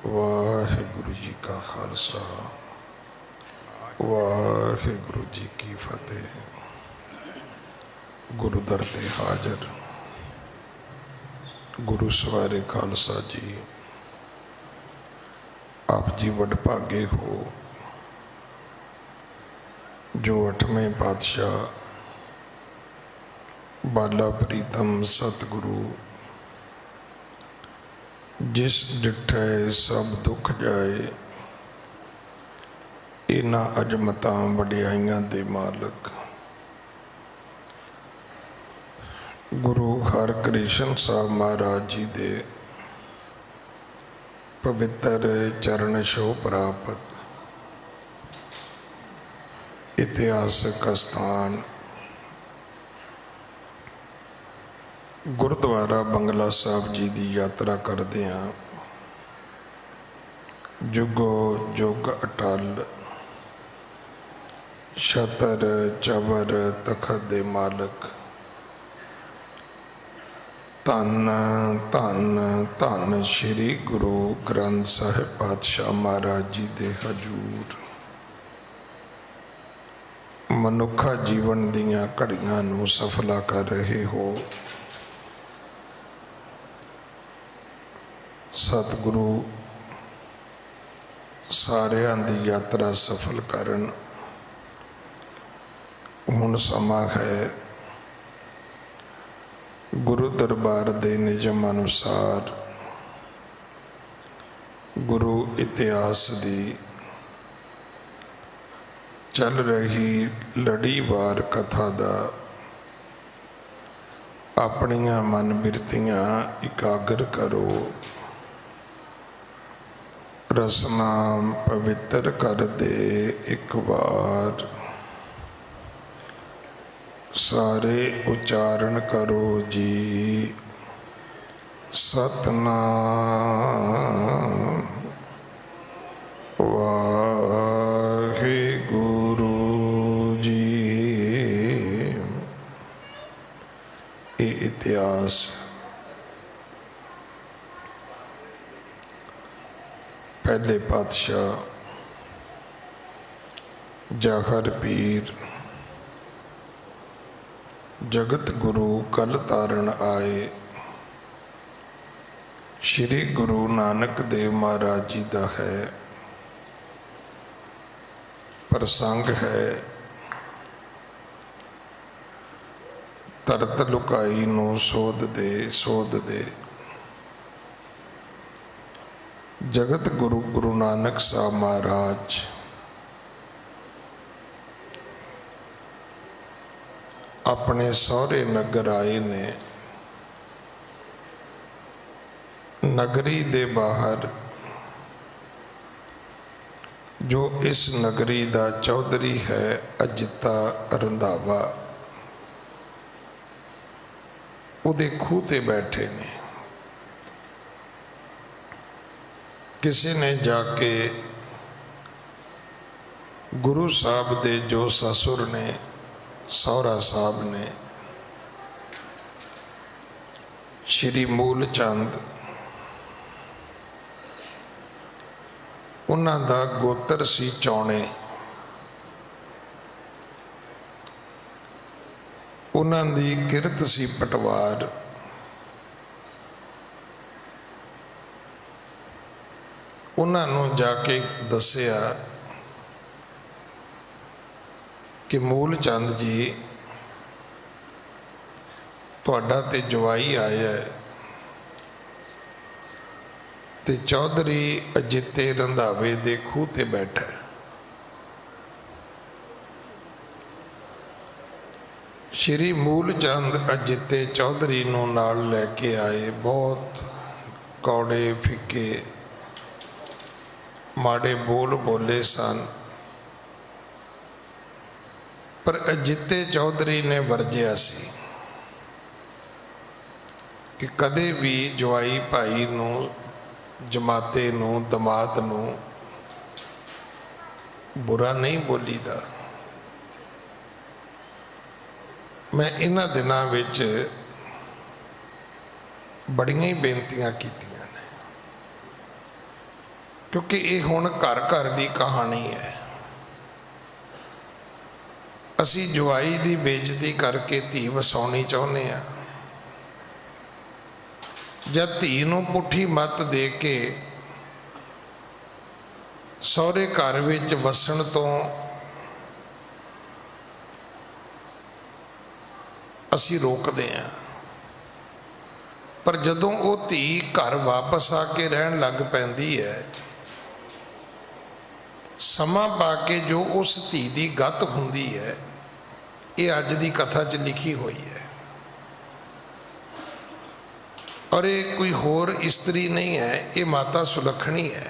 वाहिगुरु जी का खालसा वाहिगुरु जी की फतेह। गुरु दर ते हाजर गुरु सवारे खालसा जी, आप जी वडभागे हो जो 8वें पातशाह बाला प्रीतम सतगुरु जिस डिठे सब दुख जाए, इन्हां अजमतां वडियाइयां दे मालक गुरु हरकृष्ण साहब महाराज जी दे पवित्र चरण छो प्राप्त इतिहासक स्थान गुरुद्वारा बंगला साहब जी की यात्रा करते हैं। जुगो जुग अटल छतर चबर तखत दे मालक धन धन धन श्री गुरु ग्रंथ साहिब पातशाह महाराज जी दे हजूर मनुखा जीवन दियां घड़ियां नूं सफला कर रहे हो। सतगुरु सारियां दी यात्रा सफल करन। हुण समा है गुरु दरबार दे निजम अनुसार गुरु इतिहास दी चल रही लड़ीवार कथा दा अपनियां मन बिरतियां इकागर करो। रसना पवित्र कर दे एक बार, सारे उच्चारण करो जी सतनाम वाहिगुरु जी। ये इतिहास पहले पातशाह जाहर पीर जगत गुरु कल तारण आए श्री गुरु नानक देव महाराज जी का है। प्रसंग है तरत लुकाई नू सोध दे जगत गुरु गुरु नानक साहब महाराज अपने सौरे नगर आए ने। नगरी दे बाहर जो इस नगरी का चौधरी है अजिता रंधावा, उहदे खूह ते बैठे ने। किसी ने जाके गुरु साहब दे जो ससुर ने सौरा साहब ने श्री मूल चंद उन्हां दा गोत्र सी चौणे, उन्हां दी किरत सी पटवार। उन्हां नूं जाके दसिया कि मूल चंद जी तुहाडा ते जवाई आया है ते चौधरी अजिते रंधावे दे खूह ते बैठा है। श्री मूल चंद अजिते चौधरी नूं नाल लैके आए। बहुत कौड़े फिके माड़े बोल बोले सन, पर अजिते चौधरी ने वरजिया सी कि कदे भी जवाई भाई नूं जमाते नूं दमाद नूं बुरा नहीं बोलीदा। मैं इन्हां दिनां विच बड़ियां ही बेनतियां कीतियां ने। क्योंकि ये हुण घर घर की कहानी है। असी जवाई की बेइज्जती करके धी वसाउणी चाहुंदे आ, जब धी नूं पुठी मत दे के सहुरे घर विच वसण तो असी रोकते हैं। पर जदों वो धी घर वापस आके रहन लग पैंदी है, समा पा के जो उस धी की गत हुंदी है, ये अज की कथा च लिखी हुई है। और ये कोई होर इस्त्री नहीं है, ये माता सुलखणी है।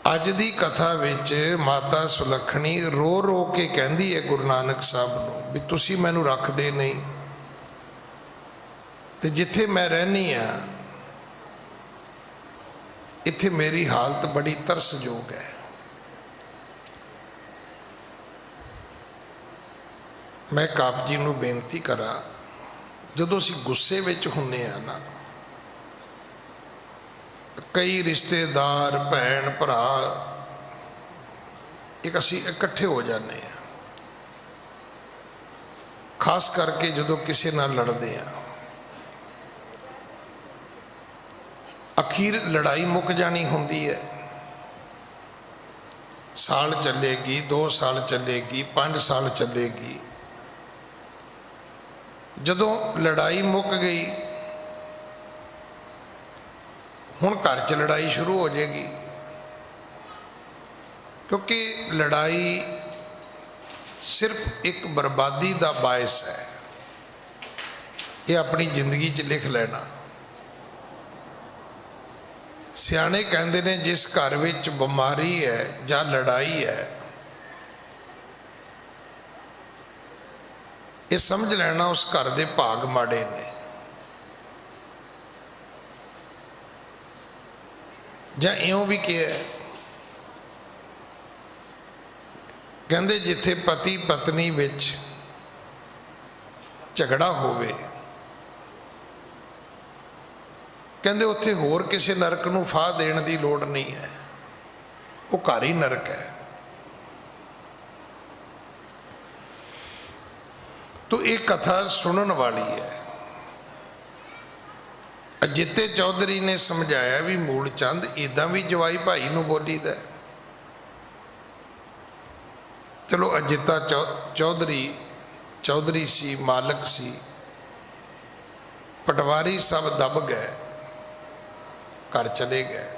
अज की कथा विच माता सुलखणी रो रो के कहती है गुरु नानक साहब नूं भी तुसी मैनू रखदे नहीं, ते जिथे मैं रहनी आ इत्थे मेरी हालत बड़ी तरसयोग है। मैं काप जी नूं बेनती करा, जदों असीं गुस्से विच हुंदे आ ना, कई रिश्तेदार भैन भरा एक असीं इकट्ठे हो जाते हैं, खास करके जदों किसी नाल लड़दे आ। अखीर लड़ाई मुक जानी हुंदी है, साल चलेगी, 2 साल चलेगी, 5 साल चलेगी। जदों लड़ाई मुक गई, हुण घर च लड़ाई शुरू हो जाएगी, क्योंकि लड़ाई सिर्फ एक बर्बादी का बायस है। ये अपनी जिंदगी च लिख लेना। सियाणे कहते ने जिस घर विच बीमारी है जां लड़ाई है, ये समझ लेना उस घर के भाग माड़े ने। जां इउं भी किया, कहंदे जिथे पति पत्नी विच झगड़ा होवे, कहंदे उत्थे होर किसी नरक नूं फाह देण दी लोड़ नहीं है, वो घर ही नरक है। तो एक कथा सुनन वाली है। अजिते चौधरी ने समझाया भी मूलचंद इदा भी जवाई भाई नूं बोलीदा है। चलो अजिता चौधरी सी, मालक सी, पटवारी सब दब गए, घर चले गए।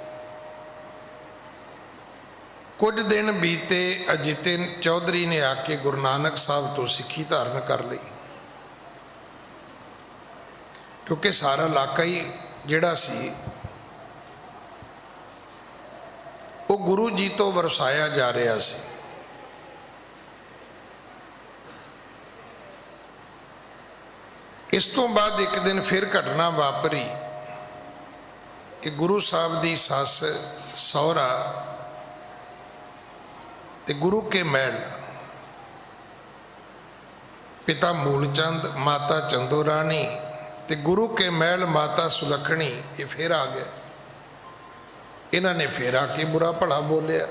कुछ दिन बीते, अजिते चौधरी ने आके गुरु नानक साहब तो सिक्खी धारण कर ली, क्योंकि सारा इलाका ही जिहड़ा सी वो गुरु जी तो वरसाया जा रहा सी। इस तो बाद एक दिन फिर घटना वापरी कि गुरु साहब की सस सौहरा ते गुरु के महल पिता मूलचंद, माता चंदो रानी ते गुरु के महल माता सुलखणी ये फिर आ गए। इन्हों ने फिर आके बुरा भला बोलिया।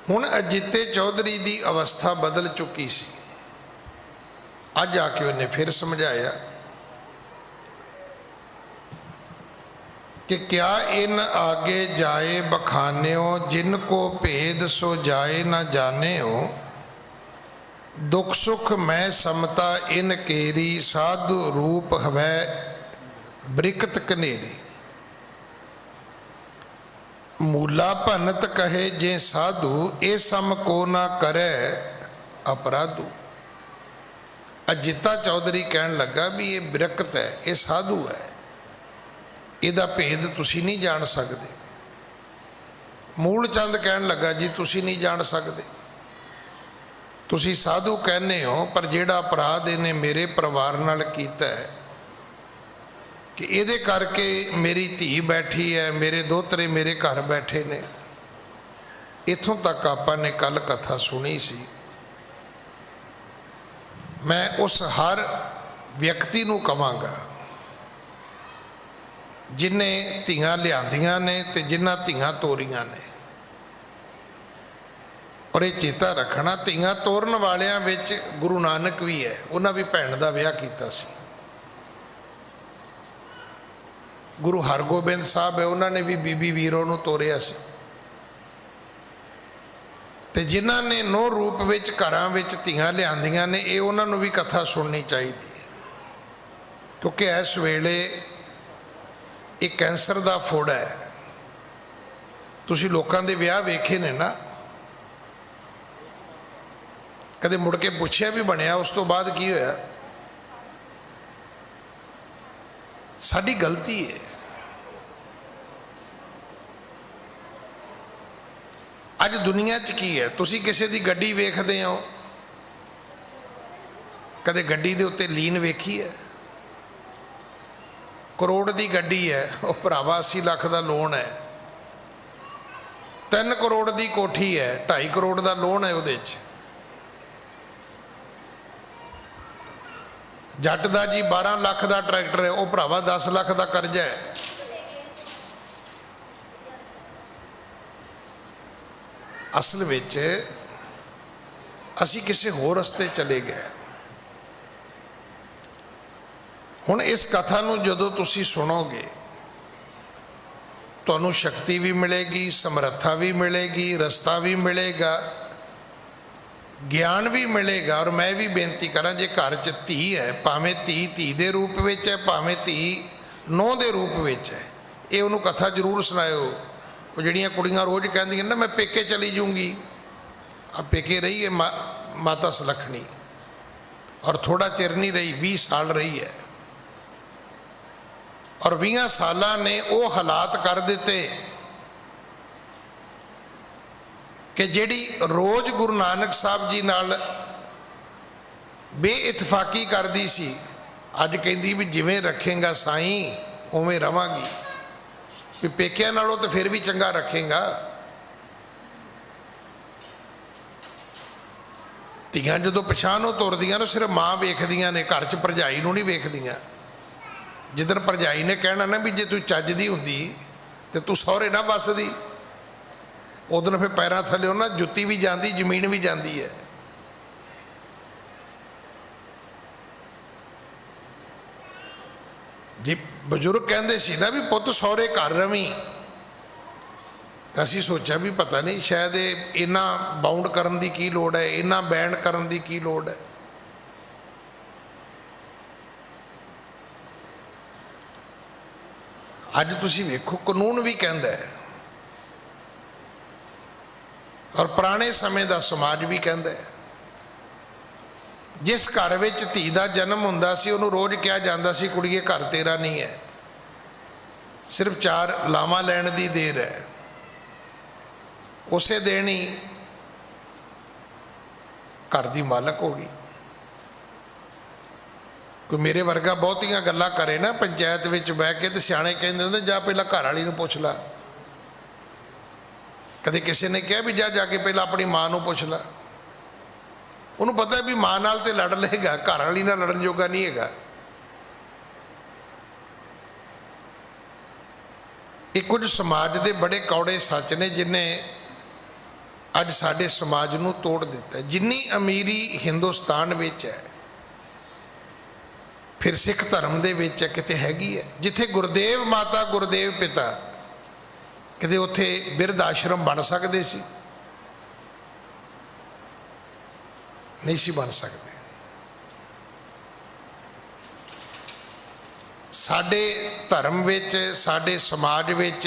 हुण अजिते चौधरी की अवस्था बदल चुकी सी। अज आके उन्हें फिर समझाया कि क्या इन आगे जाए बखान्यो, जिनको भेद सो जाए न जाने हो। दुख सुख मैं समता इन केरी, साधु रूप हवै ब्रिकत कनेरी। मूला भनत कहे जे साधु, ए सम को ना करे अपराधु। अजिता चौधरी कहन लगा भी ये बिरकत है, ये साधु है, इहदा भेद तुसी नहीं जान सकते। मूलचंद कहन लगा जी तुसी नहीं जान सकते, तुसी साधु कहने हो, पर जिहड़ा अपराध इन्हें मेरे परिवार नाल कीता है कि इहदे करके मेरी धी बैठी है, मेरे दोहतरे मेरे घर बैठे ने। इत्थों तक आपां ने कल कथा सुनी सी। मैं उस हर व्यक्ति नूं कहांगा जिन्ने धीआं लियांदियां ने ते जिन्हां धीआं तोरियां ने। और ये चेता रखना, धीआं तोरन वालियां विच गुरु नानक भी है, उन्हां भी भैन दा विआह कीता सी। गुरु हरगोबिंद साहब है, उन्होंने भी बीबी वीरों नूं तोरिया सी। ते जिन्हां ने नौ रूप विच घरां विच धीआं लियांदियां ने, ये उन्हां नूं भी कथा सुननी चाहिए, क्योंकि इस वेले एक कैंसर का फुड़ है। तुसीं लोकां दे विआह वेखे ने ना, कदे मुड़ के पुछया भी बनया उस तो बाद की होया? साडी गलती है। अज दुनिया च की है, तुसीं किसी दी गड्डी वेखदे हो, कदे गड्डी दे उत्ते लीन वेखी है? करोड़ की गड्डी है, वह भरावा 80 लाख का लोन है। 3 करोड़ की कोठी है, 2.5 करोड़ का लोन है। उहदे च जट का जी 12 लाख का ट्रैक्टर है, वह भरावा 10 लाख का कर्जा है। असल विच असी किसी होर रस्ते चले गए। हुण इस कथा नूं जदों तुसीं सुनोगे, तुहानूं शक्ति भी मिलेगी, समर्था भी मिलेगी, रस्ता भी मिलेगा, ज्ञान भी मिलेगा। और मैं भी बेनती करा, जे घर च धी है, भावें धी धी दे रूप विच है, भावें धी नौं दे रूप विच है, ये उन्होंने कथा जरूर सुनाओ। वो जड़ियाँ कुड़ियाँ रोज़ कहदियां ना, मैं पेके चली जाऊँगी। अब पेके रही है माता सुलखनी, और थोड़ा चिर नहीं रही, 20 साल रही है। और 20 सालां ने वो हालात कर दिते कि जिहड़ी रोज़ गुरु नानक साहब जी नाल बेइतफाकी करदी सी, अज कहंदी भी जिवें रखेगा साईं उवें रवांगी, भी पेकिਆਂ नालों तो फिर भी चंगा रखेगा। ਧੀਆਂ ਜਦੋਂ ਪਛਾਣੋਂ ਤੁਰਦੀਆਂ ਨੇ, सिर्फ माँ वेखदियां ने, घर च भरजाई नूं नहीं वेखदियां। जिदन भरजाई ने कहना ना भी जे तू ਚੱਜਦੀ ਹੁੰਦੀ तो तू सहुरे ना बसदी, उदन फिर पैरों थल्ले ना जुत्ती भी जाती, जमीन भी जाती है। जी बजुर्ग कहते सी ना भी पुत सहुरे घर रवी, असी सोचा भी पता नहीं शायद इन्ना बाउंड करन दी की लोड़ है, इन्ना बैन करन दी की लोड़ है। अज तुसी वेखो कानून भी कहता है, और पुराने समय का समाज भी कहता है। जिस घर विच धी दा जन्म हुंदा सी, उहनूं रोज़ कहा जाता सी, कुड़ीए घर तेरा नहीं है, सिर्फ 4 लावां लैण दी देर है। उसे दिन ही घर दी मालक हो गई। कोई मेरे वर्गा बहुतियां गल्लां करे ना पंचायत विच बह के, तो सियाणे कहंदे हुंदे जा पहला घर वाली नूं पुछ ला। कदे किसी ने कहा भी जा जाके पहला अपनी मां नूं पुछ ला। उन्होंने पता भी मां नाल ते लड़ लेगा, घर वाली नाल लड़न जोगा नहीं हैगा। ये कुछ समाज के बड़े कौड़े सच ने जिन्हें अज साडे समाज नूं तोड़ दिता है। जिन्नी अमीरी हिंदुस्तान विच है, फिर सिख धर्म दे विच है, किते हैगी है। जिथे गुरदेव माता गुरदेव पिता, किते उत्थे बिरध आश्रम बन सकते सी? नहीं सी बन सकते। साडे धर्म विच, साडे समाज विच,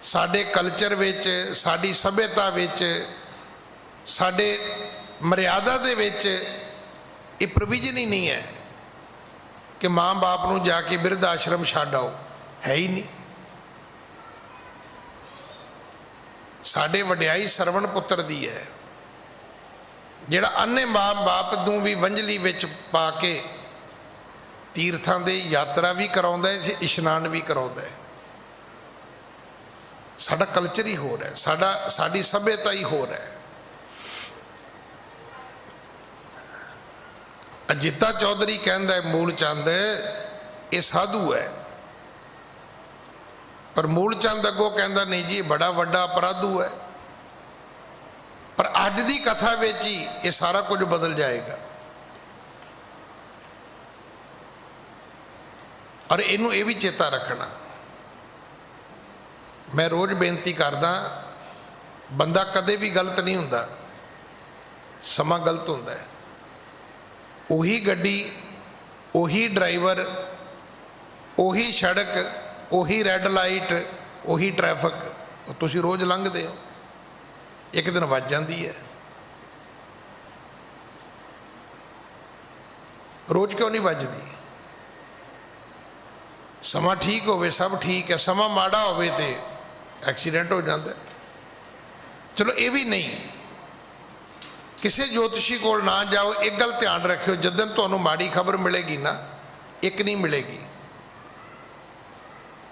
साडे कल्चर विच, साडी सभ्यता विच, साडे मर्यादा दे विच ये प्रोविजन ही नहीं है कि माँ बाप नूं जाके बिरध आश्रम छड्ड आओ, है ही नहीं। साडे वड्याई सरवण पुत्र दी है, जिहड़ा अन्ने माँ बाप नूं भी वंजली विच पा के तीर्थां दे यात्रा भी कराउंदा है, इशनान भी कराउंदा है। साडा कल्चर ही होर है, साडी सभ्यता ही होर है। अजीता चौधरी कहता है मूल चंद ये साधु है, पर मूल चंद अगों कहता नहीं जी बड़ा वड्डा अपराधू है। पर अज की कथा विच ही ये सारा कुछ बदल जाएगा। और इनू ये भी चेता रखना, मैं रोज़ बेनती करदा, बंदा कदे भी गलत नहीं हुंदा, समा गलत हुंदा है। उही गड्डी, उही ड्राइवर, उही सड़क, उही रैड लाइट, उही ट्रैफिक तुसीं रोज़ लंघदे हो, एक दिन वज जाती है। रोज़ क्यों नहीं वजदी? समा ठीक होवे सब ठीक है, समा माड़ा होवे ते एक्सीडेंट हो जाता है। चलो ये भी नहीं, किसी ज्योतिषी कोल ना जाओ। एक गल ध्यान रखियो, जिदन तुहानूं माड़ी खबर मिलेगी ना, एक नहीं मिलेगी,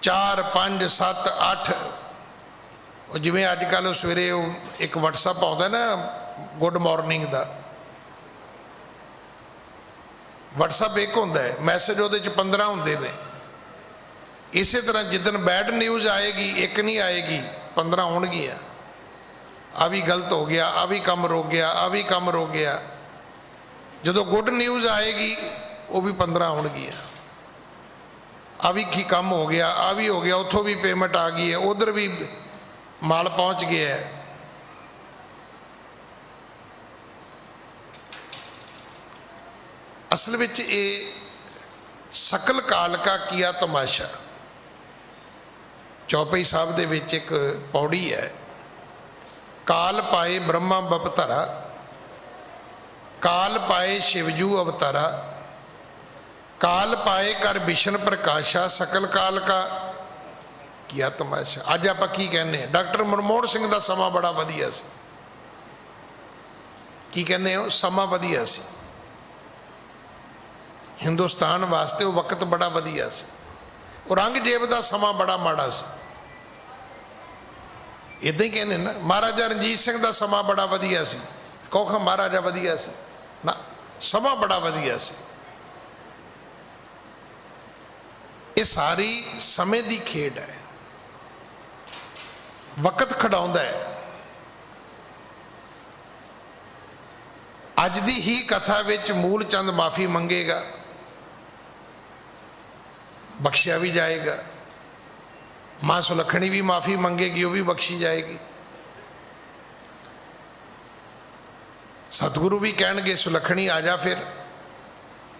4 5 7 8। जिमें अजकल सवेरे एक व्हाट्सअप आता ना गुड मॉर्निंग का, व्हाट्सअप एक होंदा है, मैसेज वो 15 होंदे ने। इस तरह जिदन बैड न्यूज़ आएगी एक नहीं आएगी, 15 होणगियां। आ भी गलत हो गया, आ भी काम रुक गया, आ भी काम रुक गया। जो गुड न्यूज़ आएगी वो भी 15 होणगियां। आ भी की काम हो गया, आ भी हो गया, उतों भी पेमेंट आ गई है, उधर भी माल पहुंच गया है। असल में ये सकल काल का किया तमाशा। चौपाई साहब दे विच एक पौड़ी है, काल पाए ब्रह्मा बपतरा, काल पाए शिवजू अवतारा, काल पाए कर विष्णु प्रकाशा, सकल काल का किया तमाशा। अज आप की कहने, डॉक्टर मनमोहन सिंह का समा बड़ा वधिया सी, की कहने हो, समा वधिया सी, हिंदुस्तान वास्ते वो वक्त बड़ा वधिया सी। औरंगजेब का समा बड़ा माड़ा सी, इदा ही कहने ना। महाराजा रणजीत सिंह का समा बड़ा वधिया सी, कहो महाराजा वधिया सी ना, समा बड़ा वधिया सी। ये सारी समय की खेड है, वक्त खड़ाउंदा है। अज दी ही कथा विच मूल चंद माफ़ी मंगेगा, बख्शिया भी जाएगा। मां सुलखनी भी माफ़ी मंगेगी, वो भी बख्शी जाएगी। सतगुरु भी कहेंगे सुलखनी आ जा, फिर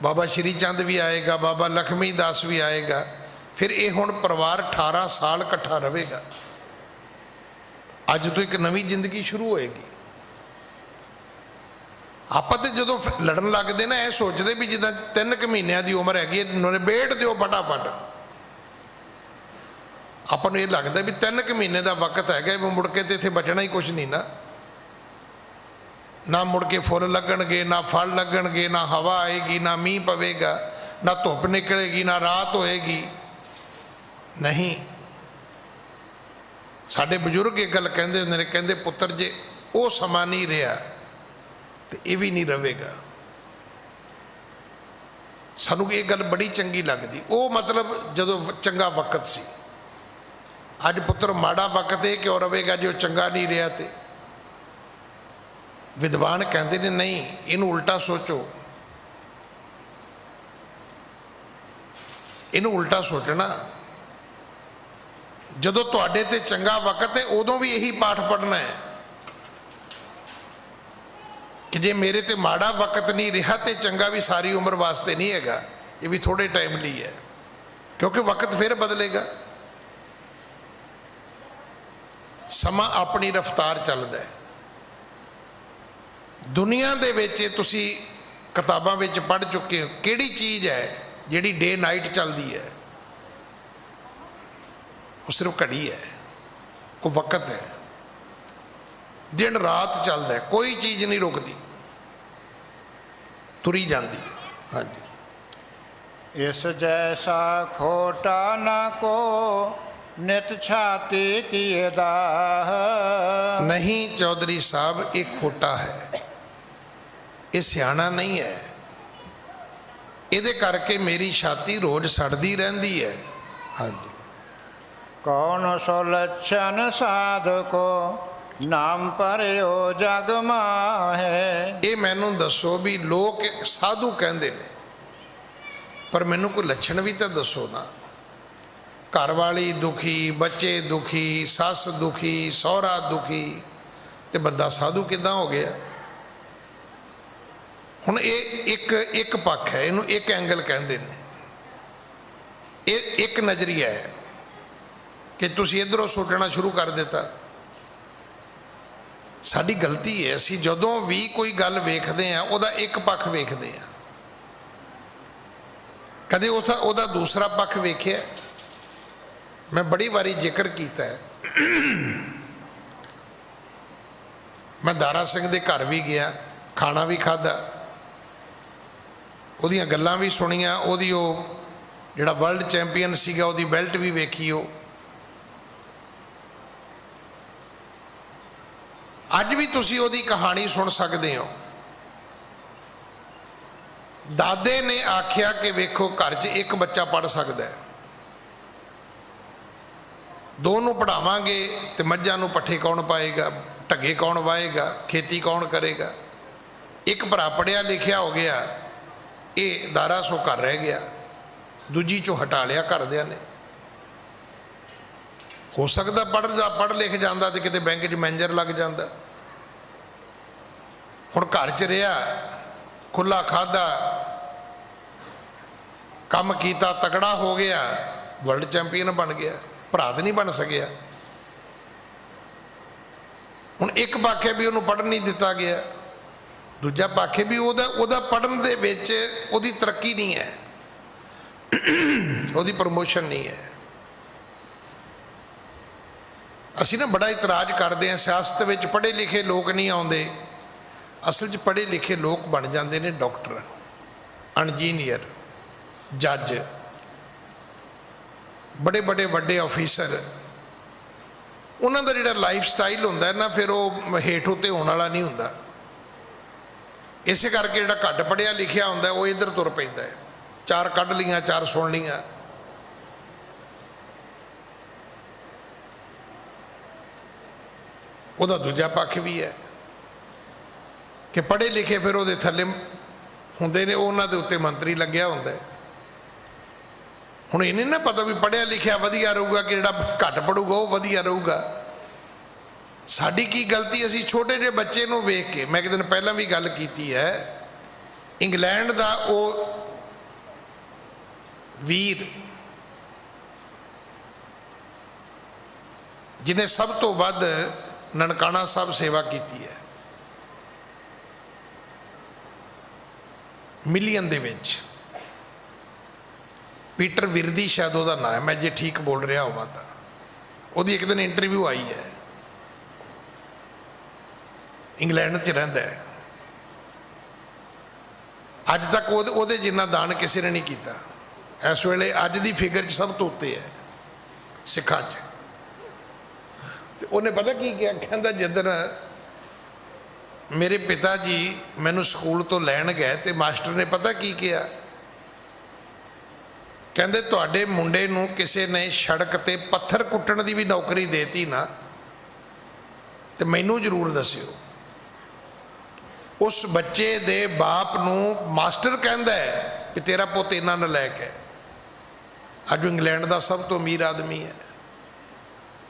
बाबा श्री चंद भी आएगा, बाबा लक्ष्मी दास भी आएगा। फिर ये हुण परिवार 18 साल इकट्ठा रहेगा। अज तो एक नवी जिंदगी शुरू होएगी। आप तो जो लड़न लगते ना, यह सोचते भी जिदा 3 महीनों की उम्र हैगी, निबेड़ दो फटाफट। अपन ये लगता भी 3 महीने का वक्त है, मुड़ के तो इत्थे बचना ही कुछ नहीं ना मुड़ के फुल लगणगे, ना फल लगणगे, ना हवा आएगी, ना मीह पवेगा, ना धुप निकलेगी, ना रात होएगी। नहीं, साडे बजुर्ग एक गल कहते होंदे ने, कहते पुत्र जे वो समा नहीं रहा तो ये भी नहीं रहेगा। सानू ये गल बड़ी चंगी लगती। वो मतलब जो चंगा वक्त सी। अज पुत्र माड़ा वक्त है क्यों रहेगा जो चंगा नहीं रहा। तो विद्वान कहते ने नहीं, इनू उल्टा सोचो, इनू उल्टा सोचना। जदों तुहाडे ते चंगा वक्त है उदों भी यही पाठ पढ़ना है कि जे मेरे ते माड़ा वक्त नहीं रहा तो चंगा भी सारी उम्र वास्ते नहीं हैगा, ये भी थोड़े टाइम लिए है, क्योंकि वक्त फिर बदलेगा। समा अपनी रफ्तार चलता है। दुनिया दे विच तुसी किताबां विच पढ़ चुके हो, किहड़ी चीज़ है जिहड़ी डे नाइट चलती है? वो सिर्फ घड़ी है, वो वक्त है। दिन रात चलता है, कोई चीज़ नहीं रुकती, तुरी जाती है। हाँ जी। इस जैसा खोटा न को नित छाती किए दाह। नहीं चौधरी साहब, ये खोटा है, ये सियाना नहीं है। इहदे करके मेरी छाती रोज सड़ती रहती है। हाँ जी। ਕੌਣ ਸੋ ਲੱਛਣ ਸਾਧਕੋ ਨਾਮ ਪਰਿਓ ਜਗ ਮਾਹੇ। ਇਹ ਮੈਨੂੰ ਦੱਸੋ ਵੀ ਲੋਕ ਸਾਧੂ ਕਹਿੰਦੇ ਨੇ, ਪਰ ਮੈਨੂੰ ਕੋਈ ਲੱਛਣ ਵੀ ਤਾਂ ਦੱਸੋ ਨਾ। ਘਰ ਵਾਲੀ ਦੁਖੀ, ਬੱਚੇ ਦੁਖੀ, ਸੱਸ ਦੁਖੀ, ਸਹੁਰਾ ਦੁਖੀ, ਤੇ ਬੰਦਾ ਸਾਧੂ ਕਿੱਦਾਂ ਹੋ ਗਿਆ? ਹੁਣ ਇਹ ਇੱਕ ਪੱਖ ਹੈ, ਇਹਨੂੰ ਇੱਕ ਐਂਗਲ ਕਹਿੰਦੇ ਨੇ, ਇਹ ਇੱਕ ਨਜ਼ਰੀਆ ਹੈ ਕਿ ਤੁਸੀਂ ਇੱਧਰੋਂ ਸੋਚਣਾ ਸ਼ੁਰੂ ਕਰ ਦਿੱਤਾ। ਸਾਡੀ ਗਲਤੀ ਹੈ, ਅਸੀਂ ਜਦੋਂ ਵੀ ਕੋਈ ਗੱਲ ਵੇਖਦੇ ਹਾਂ ਉਹਦਾ ਇੱਕ ਪੱਖ ਵੇਖਦੇ ਹਾਂ, ਕਦੇ ਉਹਦਾ ਦੂਸਰਾ ਪੱਖ ਵੇਖਿਆ? ਮੈਂ ਬੜੀ ਵਾਰੀ ਜ਼ਿਕਰ ਕੀਤਾ ਹੈ, ਮੈਂ ਦਾਰਾ ਸਿੰਘ ਦੇ ਘਰ ਵੀ ਗਿਆ, ਖਾਣਾ ਵੀ ਖਾਧਾ, ਉਹਦੀਆਂ ਗੱਲਾਂ ਵੀ ਸੁਣੀਆਂ, ਉਹਦੀ ਉਹ ਜਿਹੜਾ ਵਰਲਡ ਚੈਂਪੀਅਨ ਸੀਗਾ ਉਹਦੀ ਬੈਲਟ ਵੀ ਵੇਖੀ। ਉਹ ਅੱਜ ਵੀ ਤੁਸੀਂ ਉਹਦੀ ਕਹਾਣੀ ਸੁਣ ਸਕਦੇ ਹੋ। ਦਾਦੇ ਨੇ ਆਖਿਆ ਕਿ ਵੇਖੋ ਘਰ 'ਚ ਇੱਕ ਬੱਚਾ ਪੜ੍ਹ ਸਕਦਾ ਹੈ, ਦੋ ਨੂੰ ਪੜ੍ਹਾਵਾਂਗੇ ਤੇ ਮੱਝਾਂ ਨੂੰ ਪੱਠੇ ਕੌਣ ਪਾਏਗਾ, ਢੱਗੇ ਕੌਣ ਵਾਹੇਗਾ, ਖੇਤੀ ਕੌਣ ਕਰੇਗਾ। ਇੱਕ ਭਰਾ ਪੜ੍ਹਿਆ ਲਿਖਿਆ ਹੋ ਗਿਆ, ਇਹ ਦਾਰਾ ਸੋ ਘਰ ਰਹਿ ਗਿਆ, ਦੂਜੀ ਚੋਂ ਹਟਾ ਲਿਆ ਘਰਦਿਆਂ ਨੇ। ਹੋ ਸਕਦਾ ਪੜ੍ਹ ਲਿਖ ਜਾਂਦਾ ਤੇ ਕਿਤੇ ਬੈਂਕ 'ਚ ਮੈਨੇਜਰ ਲੱਗ ਜਾਂਦਾ। ਹੁਣ ਘਰ 'ਚ ਰਿਹਾ, ਖੁੱਲਾ ਖਾਧਾ, ਕੰਮ ਕੀਤਾ, ਤਕੜਾ ਹੋ ਗਿਆ, ਵਰਲਡ ਚੈਂਪੀਅਨ ਬਣ ਗਿਆ, ਭਰਾ ਤਾਂ ਨਹੀਂ ਬਣ ਸਕਿਆ। ਹੁਣ ਇੱਕ ਪੱਖ ਹੈ ਵੀ ਉਹਨੂੰ ਪੜ੍ਹਨ ਨਹੀਂ ਦਿੱਤਾ ਗਿਆ, ਦੂਜਾ ਪੱਖ ਹੈ ਵੀ ਉਹਦਾ ਪੜ੍ਹਨ ਦੇ ਵਿੱਚ ਉਹਦੀ ਤਰੱਕੀ ਨਹੀਂ ਹੈ, ਉਹਦੀ ਪ੍ਰਮੋਸ਼ਨ ਨਹੀਂ ਹੈ। ਅਸੀਂ ਨਾ ਬੜਾ ਇਤਰਾਜ਼ ਕਰਦੇ ਹਾਂ, ਸਿਆਸਤ ਵਿੱਚ ਪੜ੍ਹੇ ਲਿਖੇ ਲੋਕ ਨਹੀਂ ਆਉਂਦੇ। ਅਸਲ 'ਚ ਪੜ੍ਹੇ ਲਿਖੇ ਲੋਕ ਬਣ ਜਾਂਦੇ ਨੇ ਡਾਕਟਰ, ਇੰਜੀਨੀਅਰ, ਜੱਜ, ਬੜੇ ਵੱਡੇ ਅਫੀਸਰ। ਉਹਨਾਂ ਦਾ ਜਿਹੜਾ ਲਾਈਫ ਸਟਾਈਲ ਹੁੰਦਾ ਨਾ, ਫਿਰ ਉਹ ਹੇਠ ਉੱਤੇ ਹੋਣ ਵਾਲਾ ਨਹੀਂ ਹੁੰਦਾ। ਇਸੇ ਕਰਕੇ ਜਿਹੜਾ ਘੱਟ ਪੜ੍ਹਿਆ ਲਿਖਿਆ ਹੁੰਦਾ ਉਹ ਇੱਧਰ ਤੁਰ ਪੈਂਦਾ ਹੈ, ਚਾਰ ਕੱਢ ਲੀਆਂ, ਚਾਰ ਸੁਣ ਲੀਆਂ। ਉਹਦਾ ਦੂਜਾ ਪੱਖ ਵੀ ਹੈ ਕਿ ਪੜ੍ਹੇ ਲਿਖੇ ਫਿਰ ਉਹਦੇ ਥੱਲੇ ਹੁੰਦੇ ਨੇ, ਉਹਨਾਂ ਦੇ ਉੱਤੇ ਮੰਤਰੀ ਲੱਗਿਆ ਹੁੰਦਾ ਹੈ। ਹੁਣ ਇਹ ਨਹੀਂ ਨਾ ਪਤਾ ਵੀ ਪੜ੍ਹਿਆ ਲਿਖਿਆ ਵਧੀਆ ਰਹੂਗਾ ਕਿ ਜਿਹੜਾ ਘੱਟ ਪੜੂਗਾ ਉਹ ਵਧੀਆ ਰਹੂਗਾ। ਸਾਡੀ ਕੀ ਗਲਤੀ, ਅਸੀਂ ਛੋਟੇ ਜਿਹੇ ਬੱਚੇ ਨੂੰ ਵੇਖ ਕੇ, ਮੈਂ ਇੱਕ ਦਿਨ ਪਹਿਲਾਂ ਵੀ ਗੱਲ ਕੀਤੀ ਹੈ, ਇੰਗਲੈਂਡ ਦਾ ਉਹ ਵੀਰ ਜਿਹਨੇ ਸਭ ਤੋਂ ਵੱਧ ਨਨਕਾਣਾ ਸਾਹਿਬ ਸੇਵਾ ਕੀਤੀ ਹੈ, ਮਿਲੀਅਨ ਦੇ ਵਿੱਚ, ਪੀਟਰ ਵਿਰਦੀ ਸ਼ਾਇਦ ਉਹਦਾ ਨਾਂ ਹੈ, ਮੈਂ ਜੇ ਠੀਕ ਬੋਲ ਰਿਹਾ ਹੋਵਾਂ ਤਾਂ। ਉਹਦੀ ਇੱਕ ਦਿਨ ਇੰਟਰਵਿਊ ਆਈ ਹੈ, ਇੰਗਲੈਂਡ 'ਚ ਰਹਿੰਦਾ ਹੈ। ਅੱਜ ਤੱਕ ਉਹਦੇ ਜਿੰਨਾ ਦਾਨ ਕਿਸੇ ਨੇ ਨਹੀਂ ਕੀਤਾ। ਇਸ ਵੇਲੇ ਅੱਜ ਦੀ ਫਿਗਰ 'ਚ ਸਭ ਤੋਂ ਉੱਤੇ ਹੈ ਸਿੱਖਾਂ 'ਚ। ਤੇ ਉਹਨੇ ਪਤਾ ਕੀ ਕਿਹਾ, ਕਹਿੰਦਾ ਜਿੱਦਣ ਮੇਰੇ ਪਿਤਾ ਜੀ ਮੈਨੂੰ ਸਕੂਲ ਤੋਂ ਲੈਣ ਗਏ ਤੇ ਮਾਸਟਰ ਨੇ ਪਤਾ ਕੀ ਕਿਹਾ, ਕਹਿੰਦੇ ਤੁਹਾਡੇ ਮੁੰਡੇ ਨੂੰ ਕਿਸੇ ਨੇ ਸੜਕ ਤੇ ਪੱਥਰ ਕੁੱਟਣ ਦੀ ਵੀ ਨੌਕਰੀ ਦੇਤੀ ਨਾ ਤੇ ਮੈਨੂੰ ਜ਼ਰੂਰ ਦੱਸਿਓ। ਉਸ ਬੱਚੇ ਦੇ ਬਾਪ ਨੂੰ ਮਾਸਟਰ ਕਹਿੰਦਾ ਹੈ ਕਿ ਤੇਰਾ ਪੁੱਤ ਇੰਨਾ ਨਲਾਇਕ ਹੈ। ਅੱਜ ਇੰਗਲੈਂਡ ਦਾ ਸਭ ਤੋਂ ਅਮੀਰ ਆਦਮੀ ਹੈ।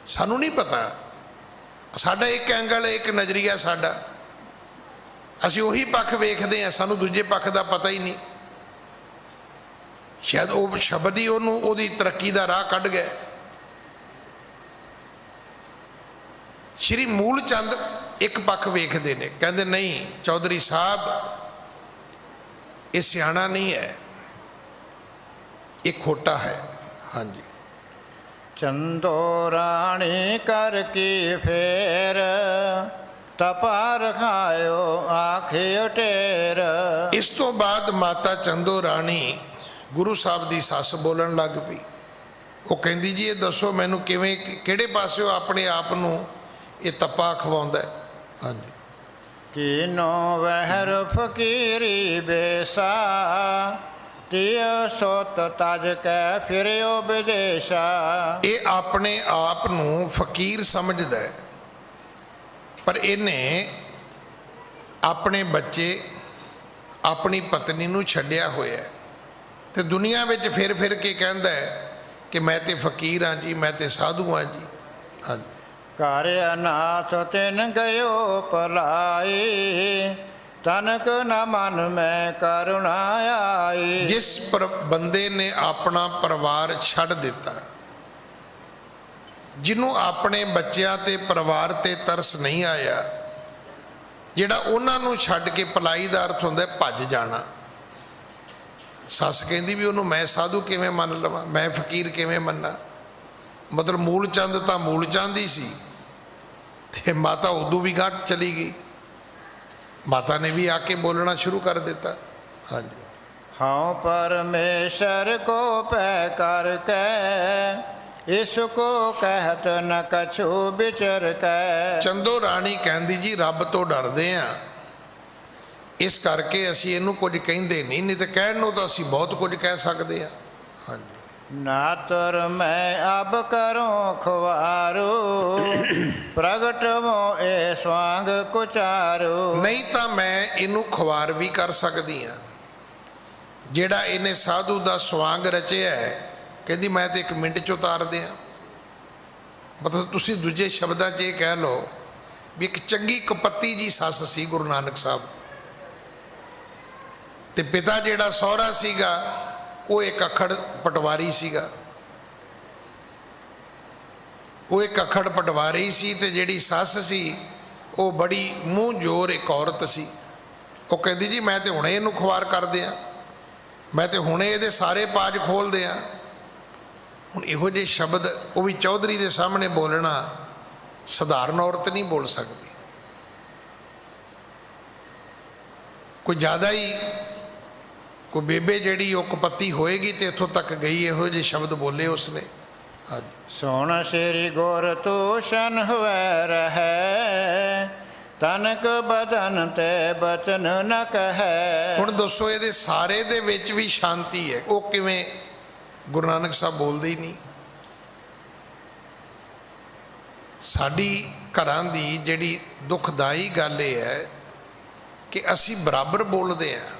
ਸਾਨੂੰ ਨਹੀਂ ਪਤਾ, ਸਾਡਾ ਇੱਕ ਐਂਗਲ, ਇੱਕ ਨਜ਼ਰੀਆ ਸਾਡਾ, ਅਸੀਂ ਉਹੀ ਪੱਖ ਵੇਖਦੇ ਹਾਂ, ਸਾਨੂੰ ਦੂਜੇ ਪੱਖ ਦਾ ਪਤਾ ਹੀ ਨਹੀਂ। ਸ਼ਾਇਦ ਉਹ ਸ਼ਬਦ ਹੀ ਉਹਨੂੰ ਉਹਦੀ ਤਰੱਕੀ ਦਾ ਰਾਹ ਕੱਢ ਗਏ। ਸ਼੍ਰੀ ਮੂਲ ਚੰਦ ਇੱਕ ਪੱਖ ਵੇਖਦੇ ਨੇ, ਕਹਿੰਦੇ ਨਹੀਂ ਚੌਧਰੀ ਸਾਹਿਬ ਇਹ ਸਿਆਣਾ ਨਹੀਂ ਹੈ, ਇਹ ਖੋਟਾ ਹੈ। ਹਾਂਜੀ, ਚੰਦੋ ਰਾਣੀ ਕਰ ਕੀ ਫੇਰ ਤਪਾ ਰਖਾਇਓ ਆਖੇ ਟੇਰ। ਇਸ ਤੋਂ ਬਾਅਦ ਮਾਤਾ ਚੰਦੋ ਰਾਣੀ ਗੁਰੂ ਸਾਹਿਬ ਦੀ ਸੱਸ ਬੋਲਣ ਲੱਗ ਪਈ। ਉਹ ਕਹਿੰਦੀ ਜੀ ਇਹ ਦੱਸੋ ਮੈਨੂੰ ਕਿਵੇਂ, ਕਿਹੜੇ ਪਾਸਿਓਂ ਆਪਣੇ ਆਪ ਨੂੰ ਇਹ ਤਪਾ ਖਵਾਉਂਦਾ ਹੈ। ਹਾਂਜੀ, ਕੀਨੋ ਵਹਿਰ ਫਕੀਰੀ ਬੇਸਾ ਤਿਯ ਸੋਤ ਤਜ ਕੈ ਫਿਰਿਓ ਵਿਦੇਸ਼ਾ। ਇਹ ਆਪਣੇ ਆਪ ਨੂੰ ਫਕੀਰ ਸਮਝਦਾ ਹੈ, ਪਰ ਇਹਨੇ ਆਪਣੇ ਬੱਚੇ ਆਪਣੀ ਪਤਨੀ ਨੂੰ ਛੱਡਿਆ ਹੋਇਆ ਹੈ ਤੇ ਦੁਨੀਆ ਵਿੱਚ ਫਿਰ ਫਿਰ ਕੇ ਕਹਿੰਦਾ ਹੈ ਕਿ ਮੈਂ ਤੇ ਫਕੀਰ ਹਾਂ ਜੀ, ਮੈਂ ਤੇ ਸਾਧੂ ਹਾਂ ਜੀ। ਹਾਂਜੀ। ਘਰ ਅਨਾਥ ਤਿਨ ਗਇਓ ਭਲਾਈ, ਤਨਕ ਨ ਮਨ ਮੈਂ ਕਰੁਣਾ ਆਈ। ਜਿਸ ਬੰਦੇ ਨੇ ਆਪਣਾ ਪਰਿਵਾਰ ਛੱਡ ਦਿੱਤਾ, ਜਿਹਨੂੰ ਆਪਣੇ ਬੱਚਿਆਂ ਤੇ ਪਰਿਵਾਰ ਤੇ ਤਰਸ ਨਹੀਂ ਆਇਆ, ਜਿਹੜਾ ਉਹਨਾਂ ਨੂੰ ਛੱਡ ਕੇ, ਪਲਾਈ ਦਾ ਅਰਥ ਹੁੰਦਾ ਭੱਜ ਜਾਣਾ। ਸੱਸ ਕਹਿੰਦੀ ਵੀ ਉਹਨੂੰ ਮੈਂ ਸਾਧੂ ਕਿਵੇਂ ਮੰਨ ਲਵਾਂ, ਮੈਂ ਫਕੀਰ ਕਿਵੇਂ ਮੰਨਾਂ। ਮਤਲਬ ਮੂਲ ਚੰਦ ਤਾਂ ਮੂਲ ਚੰਦ ਹੀ ਸੀ ਤੇ ਮਾਤਾ ਉਦੋਂ ਵੀ ਗਾਂਹ ਚਲੀ ਗਈ। ਮਾਤਾ ਨੇ ਵੀ ਆ ਕੇ ਬੋਲਣਾ ਸ਼ੁਰੂ ਕਰ ਦਿੱਤਾ। ਹਾਂਜੀ। ਹਉ ਪਰਮੇਸ਼ਰ ਕੋ ਪੈ ਕਰ ਕੈ, ਇਸ ਕੋ ਕਹਿਤ ਨ ਕਛੂ ਵਿਚਰ ਕੈ। ਚੰਦੋ ਰਾਣੀ ਕਹਿੰਦੀ ਜੀ ਰੱਬ ਤੋਂ ਡਰਦੇ ਆ, ਇਸ ਕਰਕੇ ਅਸੀਂ ਇਹਨੂੰ ਕੁਝ ਕਹਿੰਦੇ ਨਹੀਂ ਤਾਂ ਕਹਿਣ ਨੂੰ ਤਾਂ ਅਸੀਂ ਬਹੁਤ ਕੁਝ ਕਹਿ ਸਕਦੇ ਆ। ਹਾਂਜੀ। ਨਾ ਤੁਰ ਮੈਂ ਅਬ ਕਰੋ ਖਵਾਰੂ, ਪ੍ਰਗਟ ਮੋ ਇਹ ਸਵਾਂਗ ਕੁਚਾਰੂ। ਨਹੀਂ ਤਾਂ ਮੈਂ ਇਹਨੂੰ ਖਵਾਰ ਵੀ ਕਰ ਸਕਦੀ ਆ। ਜਿਹੜਾ ਇਹਨੇ ਸਾਧੂ ਦਾ ਸਵਾਂਗ ਰਚਿਆ ਹੈ, ਕਹਿੰਦੀ ਮੈਂ ਤੇ 1 ਮਿੰਟ 'ਚ ਉਤਾਰ ਦਿਆਂ। ਮਤਲਬ ਤੁਸੀਂ ਦੂਜੇ ਸ਼ਬਦਾਂ 'ਚ ਇਹ ਕਹਿ ਲਓ ਵੀ ਇੱਕ ਚੰਗੀ ਕਪੱਤੀ ਜੀ ਸੱਸ ਸੀ ਗੁਰੂ ਨਾਨਕ ਸਾਹਿਬ ਦੀ, ਤੇ ਪਿਤਾ ਜਿਹੜਾ ਸਹੁਰਾ ਸੀਗਾ ਉਹ ਇੱਕ ਅਖੜ ਪਟਵਾਰੀ ਸੀਗਾ। ਉਹ ਇੱਕ ਅਖੜ ਪਟਵਾਰੀ ਸੀ ਤੇ ਜਿਹੜੀ ਸੱਸ ਸੀ ਉਹ ਬੜੀ ਮੂੰਹ ਜ਼ੋਰ ਇੱਕ ਔਰਤ ਸੀ। ਉਹ ਕਹਿੰਦੀ ਜੀ ਮੈਂ ਤੇ ਹੁਣੇ ਇਹਨੂੰ ਖੁਆਰ ਕਰਦੇ ਆ, ਮੈਂ ਤੇ ਹੁਣੇ ਇਹਦੇ ਸਾਰੇ ਪਾਜ ਖੋਲਦੇ ਆ। ਹੁਣ ਇਹੋ ਜਿਹੇ ਸ਼ਬਦ ਉਹ ਵੀ ਚੌਧਰੀ ਦੇ ਸਾਹਮਣੇ ਬੋਲਣਾ ਸਧਾਰਨ ਔਰਤ ਨਹੀਂ ਬੋਲ ਸਕਦੀ। ਕੋਈ ਜ਼ਿਆਦਾ ਹੀ ਕੋਈ ਬੇਬੇ ਜਿਹੜੀ ਉਹ ਕਪੱਤੀ ਹੋਏਗੀ ਤੇ ਇੱਥੋਂ ਤੱਕ ਗਈ ਇਹੋ ਜਿਹੇ ਸ਼ਬਦ ਬੋਲੇ ਉਸਨੇ। ਹਾਂਜੀ। ਸੁਣ ਸ੍ਰੀ ਗੁਰ ਤੂਸ਼ਨ ਹੋਇ ਰਹੈ, ਤਨਕ ਬਦਨ ਤੇ ਬਚਨ ਨ ਕਹੈ। ਹੁਣ ਦੱਸੋ ਇਹਦੇ ਸਾਰੇ ਦੇ ਵਿੱਚ ਵੀ ਸ਼ਾਂਤੀ ਹੈ, ਉਹ ਕਿਵੇਂ? ਗੁਰੂ ਨਾਨਕ ਸਾਹਿਬ ਬੋਲਦੇ ਹੀ ਨਹੀਂ। ਸਾਡੀ ਘਰਾਂ ਦੀ ਜਿਹੜੀ ਦੁਖਦਾਈ ਗੱਲ ਇਹ ਹੈ ਕਿ ਅਸੀਂ ਬਰਾਬਰ ਬੋਲਦੇ ਹਾਂ।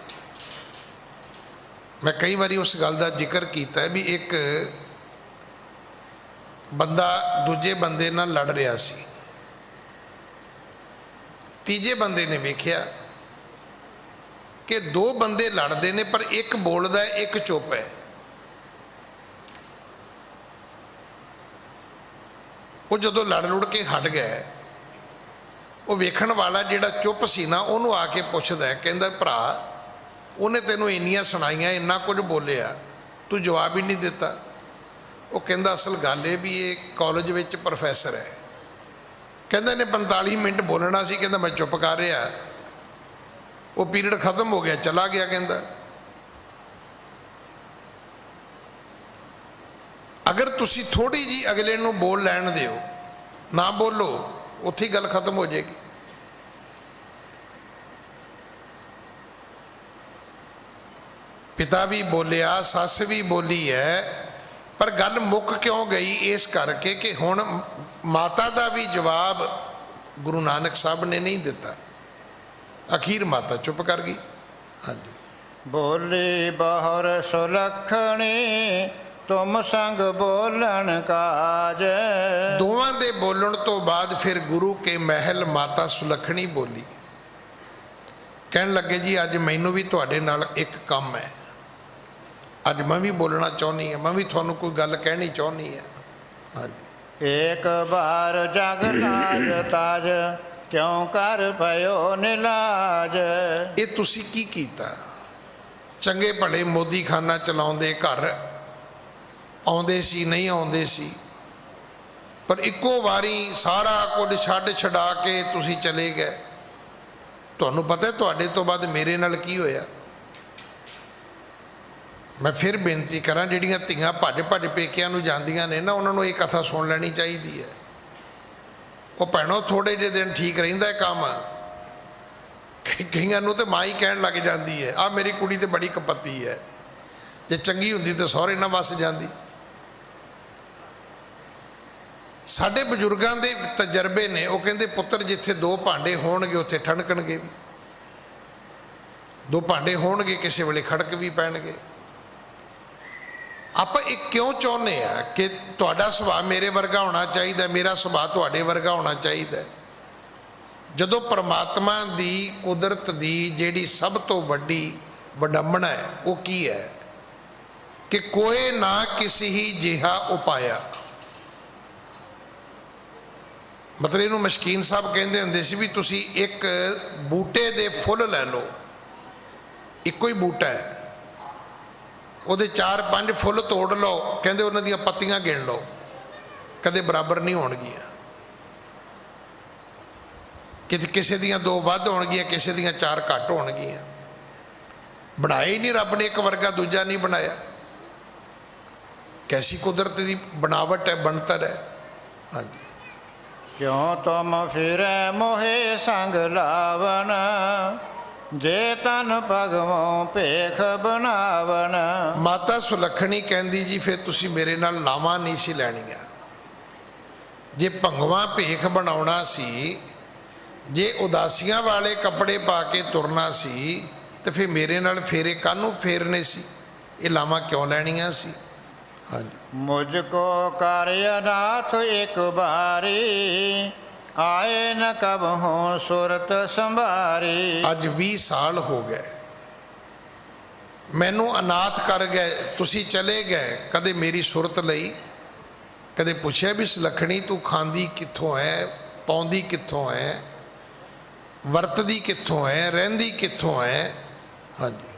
ਮੈਂ ਕਈ ਵਾਰੀ ਉਸ ਗੱਲ ਦਾ ਜ਼ਿਕਰ ਕੀਤਾ ਹੈ ਵੀ ਇੱਕ ਬੰਦਾ ਦੂਜੇ ਬੰਦੇ ਨਾਲ ਲੜ ਰਿਹਾ ਸੀ। ਤੀਜੇ ਬੰਦੇ ਨੇ ਵੇਖਿਆ ਕਿ 2 ਬੰਦੇ ਲੜਦੇ ਨੇ ਪਰ ਇੱਕ ਬੋਲਦਾ ਹੈ, ਇੱਕ ਚੁੱਪ ਹੈ। ਉਹ ਜਦੋਂ ਲੜ ਲੁੜ ਕੇ ਹਟ ਗਏ, ਉਹ ਵੇਖਣ ਵਾਲਾ ਜਿਹੜਾ ਚੁੱਪ ਸੀ ਨਾ ਉਹਨੂੰ ਆ ਕੇ ਪੁੱਛਦਾ, ਕਹਿੰਦਾ ਭਰਾ ਉਹਨੇ ਤੈਨੂੰ ਇੰਨੀਆਂ ਸੁਣਾਈਆਂ, ਇੰਨਾ ਕੁਝ ਬੋਲਿਆ, ਤੂੰ ਜਵਾਬ ਹੀ ਨਹੀਂ ਦਿੱਤਾ। ਉਹ ਕਹਿੰਦਾ ਅਸਲ ਗੱਲ ਇਹ ਵੀ ਇਹ ਕਾਲਜ ਵਿੱਚ ਪ੍ਰੋਫੈਸਰ ਹੈ। ਕਹਿੰਦਾ ਇਹਨੇ 45 ਮਿੰਟ ਬੋਲਣਾ ਸੀ, ਕਹਿੰਦਾ ਮੈਂ ਚੁੱਪ ਕਰ ਰਿਹਾ, ਉਹ ਪੀਰੀਅਡ ਖਤਮ ਹੋ ਗਿਆ, ਚਲਾ ਗਿਆ। ਕਹਿੰਦਾ ਅਗਰ ਤੁਸੀਂ ਥੋੜੀ ਜੀ ਅਗਲੇ ਨੂੰ ਬੋਲ ਲੈਣ ਦਿਓ, ਨਾ ਬੋਲੋ, ਉੱਥੇ ਹੀ ਗੱਲ ਖਤਮ ਹੋ ਜਾਏਗੀ। ਪਿਤਾ ਵੀ ਬੋਲਿਆ, ਸੱਸ ਵੀ ਬੋਲੀ ਹੈ, ਪਰ ਗੱਲ ਮੁੱਕ ਕਿਉਂ ਗਈ? ਇਸ ਕਰਕੇ ਕਿ ਹੁਣ ਮਾਤਾ ਦਾ ਵੀ ਜਵਾਬ ਗੁਰੂ ਨਾਨਕ ਸਾਹਿਬ ਨੇ ਨਹੀਂ ਦਿੱਤਾ। ਅਖੀਰ ਮਾਤਾ ਚੁੱਪ ਕਰ ਗਈ। ਹਾਂਜੀ। ਬੋਲੀ ਬਹੁਰ ਸੁਲੱਖਣੀ, ਤੁਮ ਸੰਗ ਬੋਲਣ ਕਾਜ। ਦੋਵਾਂ ਦੇ ਬੋਲਣ ਤੋਂ ਬਾਅਦ ਫਿਰ ਗੁਰੂ ਕੇ ਮਹਿਲ ਮਾਤਾ ਸੁਲੱਖਣੀ ਬੋਲੀ। ਕਹਿਣ ਲੱਗੇ ਜੀ ਅੱਜ ਮੈਨੂੰ ਵੀ ਤੁਹਾਡੇ ਨਾਲ ਇੱਕ ਕੰਮ ਹੈ, ਅੱਜ ਮੈਂ ਵੀ ਬੋਲਣਾ ਚਾਹੁੰਦੀ ਹਾਂ, ਮੈਂ ਵੀ ਤੁਹਾਨੂੰ ਕੋਈ ਗੱਲ ਕਹਿਣੀ ਚਾਹੁੰਦੀ ਹਾਂ। ਹਾਂਜੀ। ਏਕ ਬਾਰ ਜਗ ਤਾਜ ਤਾਜ, ਕਿਉਂ ਕਰ ਪਇਓ ਨਿਲਾਜ। ਇਹ ਤੁਸੀਂ ਕੀ ਕੀਤਾ? ਚੰਗੇ ਭਲੇ ਮੋਦੀ ਖਾਨਾ ਚਲਾਉਂਦੇ, ਘਰ ਆਉਂਦੇ ਸੀ, ਨਹੀਂ ਆਉਂਦੇ ਸੀ, ਪਰ ਇੱਕੋ ਵਾਰੀ ਸਾਰਾ ਕੁਝ ਛੱਡ ਛਡਾ ਕੇ ਤੁਸੀਂ ਚਲੇ ਗਏ। ਤੁਹਾਨੂੰ ਪਤਾ ਤੁਹਾਡੇ ਤੋਂ ਬਾਅਦ ਮੇਰੇ ਨਾਲ ਕੀ ਹੋਇਆ? ਮੈਂ ਫਿਰ ਬੇਨਤੀ ਕਰਾਂ, ਜਿਹੜੀਆਂ ਧੀਆਂ ਭੱਜ ਭੱਜ ਪੇਕਿਆਂ ਨੂੰ ਜਾਂਦੀਆਂ ਨੇ ਨਾ, ਉਹਨਾਂ ਨੂੰ ਇਹ ਕਥਾ ਸੁਣ ਲੈਣੀ ਚਾਹੀਦੀ ਹੈ। ਉਹ ਭੈਣੋ ਥੋੜੇ ਜਿਹੇ ਦਿਨ ਠੀਕ ਰਹਿੰਦਾ ਕੰਮ, ਕਈਆਂ ਨੂੰ ਤੇ ਮਾਂ ਹੀ ਕਹਿਣ ਲੱਗ ਜਾਂਦੀ ਹੈ, ਆਹ ਮੇਰੀ ਕੁੜੀ ਤੇ ਬੜੀ ਕਪੱਤੀ ਹੈ, ਜੇ ਚੰਗੀ ਹੁੰਦੀ ਤਾਂ ਸਹੁਰੇ ਨਾ ਵਸ ਜਾਂਦੀ। ਸਾਡੇ ਬਜ਼ੁਰਗਾਂ ਦੇ ਤਜਰਬੇ ਨੇ, ਉਹ ਕਹਿੰਦੇ ਪੁੱਤਰ ਜਿੱਥੇ ਦੋ ਭਾਂਡੇ ਹੋਣਗੇ ਉੱਥੇ ਠਣਕਣਗੇ ਵੀ, ਦੋ ਭਾਂਡੇ ਹੋਣਗੇ ਕਿਸੇ ਵੇਲੇ ਖੜਕ ਵੀ ਪੈਣਗੇ। ਆਪਾਂ ਇਹ ਕਿਉਂ ਚਾਹੁੰਦੇ ਆ ਕਿ ਤੁਹਾਡਾ ਸੁਭਾਅ ਮੇਰੇ ਵਰਗਾ ਹੋਣਾ ਚਾਹੀਦਾ, ਮੇਰਾ ਸੁਭਾਅ ਤੁਹਾਡੇ ਵਰਗਾ ਹੋਣਾ ਚਾਹੀਦਾ, ਜਦੋਂ ਪਰਮਾਤਮਾ ਦੀ ਕੁਦਰਤ ਦੀ ਜਿਹੜੀ ਸਭ ਤੋਂ ਵੱਡੀ ਵਡੰਬਣਾ ਹੈ ਉਹ ਕੀ ਹੈ ਕਿ ਕੋਏ ਨਾ ਕਿਸੇ ਹੀ ਜਿਹਾ ਉਪਾਇਆ। ਮਤਲਬ ਇਹਨੂੰ ਮਸ਼ਕੀਨ ਸਾਹਿਬ ਕਹਿੰਦੇ ਹੁੰਦੇ ਸੀ ਵੀ ਤੁਸੀਂ ਇੱਕ ਬੂਟੇ ਦੇ ਫੁੱਲ ਲੈ ਲਓ, ਇੱਕੋ ਹੀ ਬੂਟਾ ਹੈ, ਉਹਦੇ 4-5 ਫੁੱਲ ਤੋੜ ਲਓ, ਕਹਿੰਦੇ ਉਹਨਾਂ ਦੀਆਂ ਪੱਤੀਆਂ ਗਿਣ ਲਓ, ਕਦੇ ਬਰਾਬਰ ਨਹੀਂ ਹੋਣਗੀਆਂ। ਕਿਸੇ ਦੀਆਂ 2 ਵੱਧ ਹੋਣਗੀਆਂ, ਕਿਸੇ ਦੀਆਂ 4 ਘੱਟ ਹੋਣਗੀਆਂ। ਬਣਾਇਆ ਹੀ ਨਹੀਂ ਰੱਬ ਨੇ ਇੱਕ ਵਰਗਾ, ਦੂਜਾ ਨਹੀਂ ਬਣਾਇਆ। ਕੈਸੀ ਕੁਦਰਤ ਦੀ ਬਣਾਵਟ ਹੈ, ਬਣਤਰ ਹੈ। ਹਾਂਜੀ। ਕਿਉਂ ਤੁਮ ਫਿਰੈ ਮੋਹੇ ਸੰਗ ਲਾਵਨ, ਜੇ ਤਨ ਭਗਵੋਂ ਭੇਖ ਬਣਾਵਨ। ਮਾਤਾ ਸੁਲੱਖਣੀ ਕਹਿੰਦੀ ਜੀ ਫਿਰ ਤੁਸੀਂ ਮੇਰੇ ਨਾਲ ਲਾਵਾਂ ਨਹੀਂ ਸੀ ਲੈਣੀਆਂ। ਜੇ ਭੰਗਵਾਂ ਭੇਖ ਬਣਾਉਣਾ ਸੀ, ਜੇ ਉਦਾਸੀਆਂ ਵਾਲੇ ਕੱਪੜੇ ਪਾ ਕੇ ਤੁਰਨਾ ਸੀ, ਤੇ ਫਿਰ ਮੇਰੇ ਨਾਲ ਫੇਰੇ ਕਾਹਨੂੰ ਫੇਰਨੇ ਸੀ, ਇਹ ਲਾਵਾਂ ਕਿਉਂ ਲੈਣੀਆਂ ਸੀ। ਹਾਂਜੀ। ਮੁਝ ਕੋ ਕਰ ਅਨਾਥ ਇੱਕ ਬਾਰੀ, ਆਏ ਨ ਕਬਹੁ ਸੁਰਤ ਸੰਭਾਰੀ। ਅੱਜ 20 ਸਾਲ ਹੋ ਗਏ, ਮੈਨੂੰ ਅਨਾਥ ਕਰ ਗਏ, ਤੁਸੀਂ ਚਲੇ ਗਏ, ਕਦੇ ਮੇਰੀ ਸੁਰਤ ਲਈ, ਕਦੇ ਪੁੱਛਿਆ ਵੀ ਸੁਲੱਖਣੀ ਤੂੰ ਖਾਂਦੀ ਕਿੱਥੋਂ ਹੈ, ਪਾਉਂਦੀ ਕਿੱਥੋਂ ਹੈ, ਵਰਤਦੀ ਕਿੱਥੋਂ ਹੈ, ਰਹਿੰਦੀ ਕਿੱਥੋਂ ਹੈ। ਹਾਂਜੀ।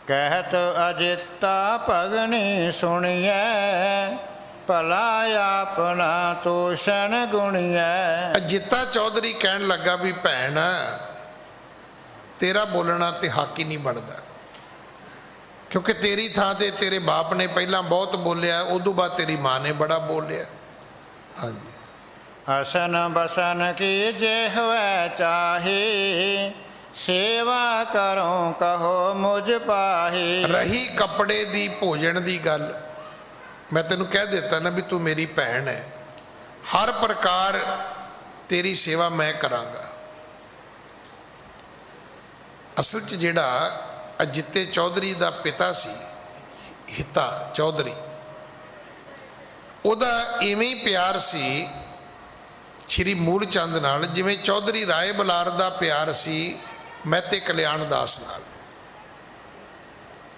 ਕਹਿਤ ਅਜਿਤਾ ਭਗਨੀ ਸੁਣੀਐ, ਭਲਾ ਆਪਣਾ ਤੋਸ਼ਨ ਗੁਣੀਐ। ਅਜਿਤਾ ਚੌਧਰੀ ਕਹਿਣ ਲੱਗਾ ਵੀ ਭੈਣ ਤੇਰਾ ਬੋਲਣਾ ਤੇ ਹੱਕ ਹੀ ਨਹੀਂ ਬਣਦਾ, ਕਿਉਂਕਿ ਤੇਰੀ ਥਾਂ ਤੇ ਤੇਰੇ ਬਾਪ ਨੇ ਪਹਿਲਾਂ ਬਹੁਤ ਬੋਲਿਆ, ਉਦੋਂ ਬਾਅਦ ਤੇਰੀ ਮਾਂ ਨੇ ਬੜਾ ਬੋਲਿਆ। ਹਾਂਜੀ। ਅਸਨ ਬਸਨ ਕੀ ਜੇ ਹੋਇ ਚਾਹੀ, ਸੇਵਾ ਕਰੋ ਕਹੋ ਮੁਝ ਪਾਹੀ। ਰਹੀ ਕੱਪੜੇ ਦੀ, ਭੋਜਨ ਦੀ ਗੱਲ, ਮੈਂ ਤੈਨੂੰ ਕਹਿ ਦਿੱਤਾ ਨਾ ਵੀ ਤੂੰ ਮੇਰੀ ਭੈਣ ਹੈ, ਹਰ ਪ੍ਰਕਾਰ ਤੇਰੀ ਸੇਵਾ ਮੈਂ ਕਰਾਂਗਾ। ਅਸਲ 'ਚ ਜਿਹੜਾ ਅਜਿੱਤੇ ਚੌਧਰੀ ਦਾ ਪਿਤਾ ਸੀ, ਹਿੱਤਾ ਚੌਧਰੀ, ਉਹਦਾ ਇਵੇਂ ਹੀ ਪਿਆਰ ਸੀ ਸ਼੍ਰੀ ਮੂਲ ਚੰਦ ਨਾਲ, ਜਿਵੇਂ ਚੌਧਰੀ ਰਾਏ ਬਲਾਰ ਦਾ ਪਿਆਰ ਸੀ ਮਹਿਤੇ ਕਲਿਆਣ ਦਾਸ ਨਾਲ।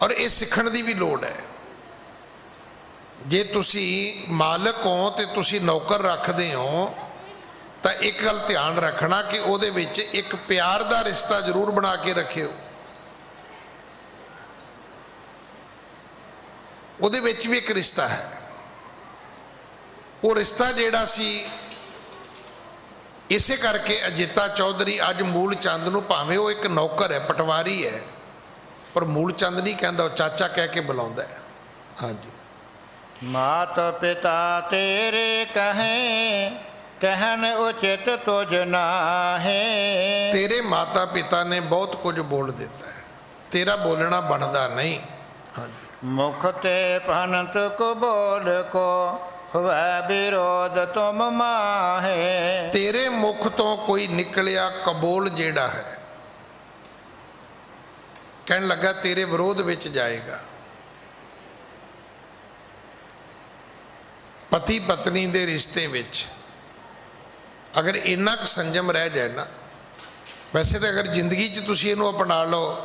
ਔਰ ਇਹ ਸਿੱਖਣ ਦੀ ਵੀ ਲੋੜ ਹੈ। ਜੇ ਤੁਸੀਂ ਮਾਲਕ ਹੋ ਤੇ ਤੁਸੀਂ ਨੌਕਰ ਰੱਖਦੇ ਹੋ, ਤਾਂ ਇੱਕ ਗੱਲ ਧਿਆਨ ਰੱਖਣਾ ਕਿ ਉਹਦੇ ਵਿੱਚ ਇੱਕ ਪਿਆਰ ਦਾ ਰਿਸ਼ਤਾ ਜ਼ਰੂਰ ਬਣਾ ਕੇ ਰੱਖਿਓ। ਉਹਦੇ ਵਿੱਚ ਵੀ ਇੱਕ ਰਿਸ਼ਤਾ ਹੈ। ਉਹ ਰਿਸ਼ਤਾ ਜਿਹੜਾ ਸੀ, ਇਸੇ ਕਰਕੇ ਅਜਿਤਾ ਚੌਧਰੀ ਅੱਜ ਮੂਲ ਚੰਦ ਨੂੰ, ਭਾਵੇਂ ਉਹ ਇੱਕ ਨੌਕਰ ਹੈ, ਪਟਵਾਰੀ ਹੈ, ਪਰ ਮੂਲ ਚੰਦ ਨਹੀਂ ਕਹਿੰਦਾ, ਉਹ ਚਾਚਾ ਕਹਿ ਕੇ ਬੁਲਾਉਂਦਾ ਹੈ। ਹਾਂਜੀ। ਮਾਤ ਪਿਤਾ ਤੇਰੇ ਕਹੇ, ਕਹਿਨ ਉਚਿਤ ਤੁਝ ਨਾਹੇ। ਤੇਰੇ ਮਾਤਾ ਪਿਤਾ ਨੇ ਬਹੁਤ ਕੁਝ ਬੋਲ ਦਿੱਤਾ ਹੈ, ਤੇਰਾ ਬੋਲਣਾ ਬਣਦਾ ਨਹੀਂ। ਹਾਂਜੀ। ਮੁਖ ਤੇ ਭਨਤ ਕੋ ਬੋਲ ਕੋ, ਹੋਵੇ ਵਿਰੋਧ ਤੁਮ ਮਾਹੇ। ਤੇਰੇ ਮੁਖ ਤੋਂ ਕੋਈ ਨਿਕਲਿਆ ਕਬੋਲ ਜਿਹੜਾ ਹੈ, ਕਹਿਣ ਲੱਗਾ ਤੇਰੇ ਵਿਰੋਧ ਵਿੱਚ ਜਾਏਗਾ। ਪਤੀ ਪਤਨੀ ਦੇ ਰਿਸ਼ਤੇ ਵਿੱਚ ਅਗਰ ਇੰਨਾ ਕੁ ਸੰਜਮ ਰਹਿ ਜਾਏ ਨਾ, ਵੈਸੇ ਤਾਂ ਅਗਰ ਜ਼ਿੰਦਗੀ 'ਚ ਤੁਸੀਂ ਇਹਨੂੰ ਅਪਣਾ ਲਓ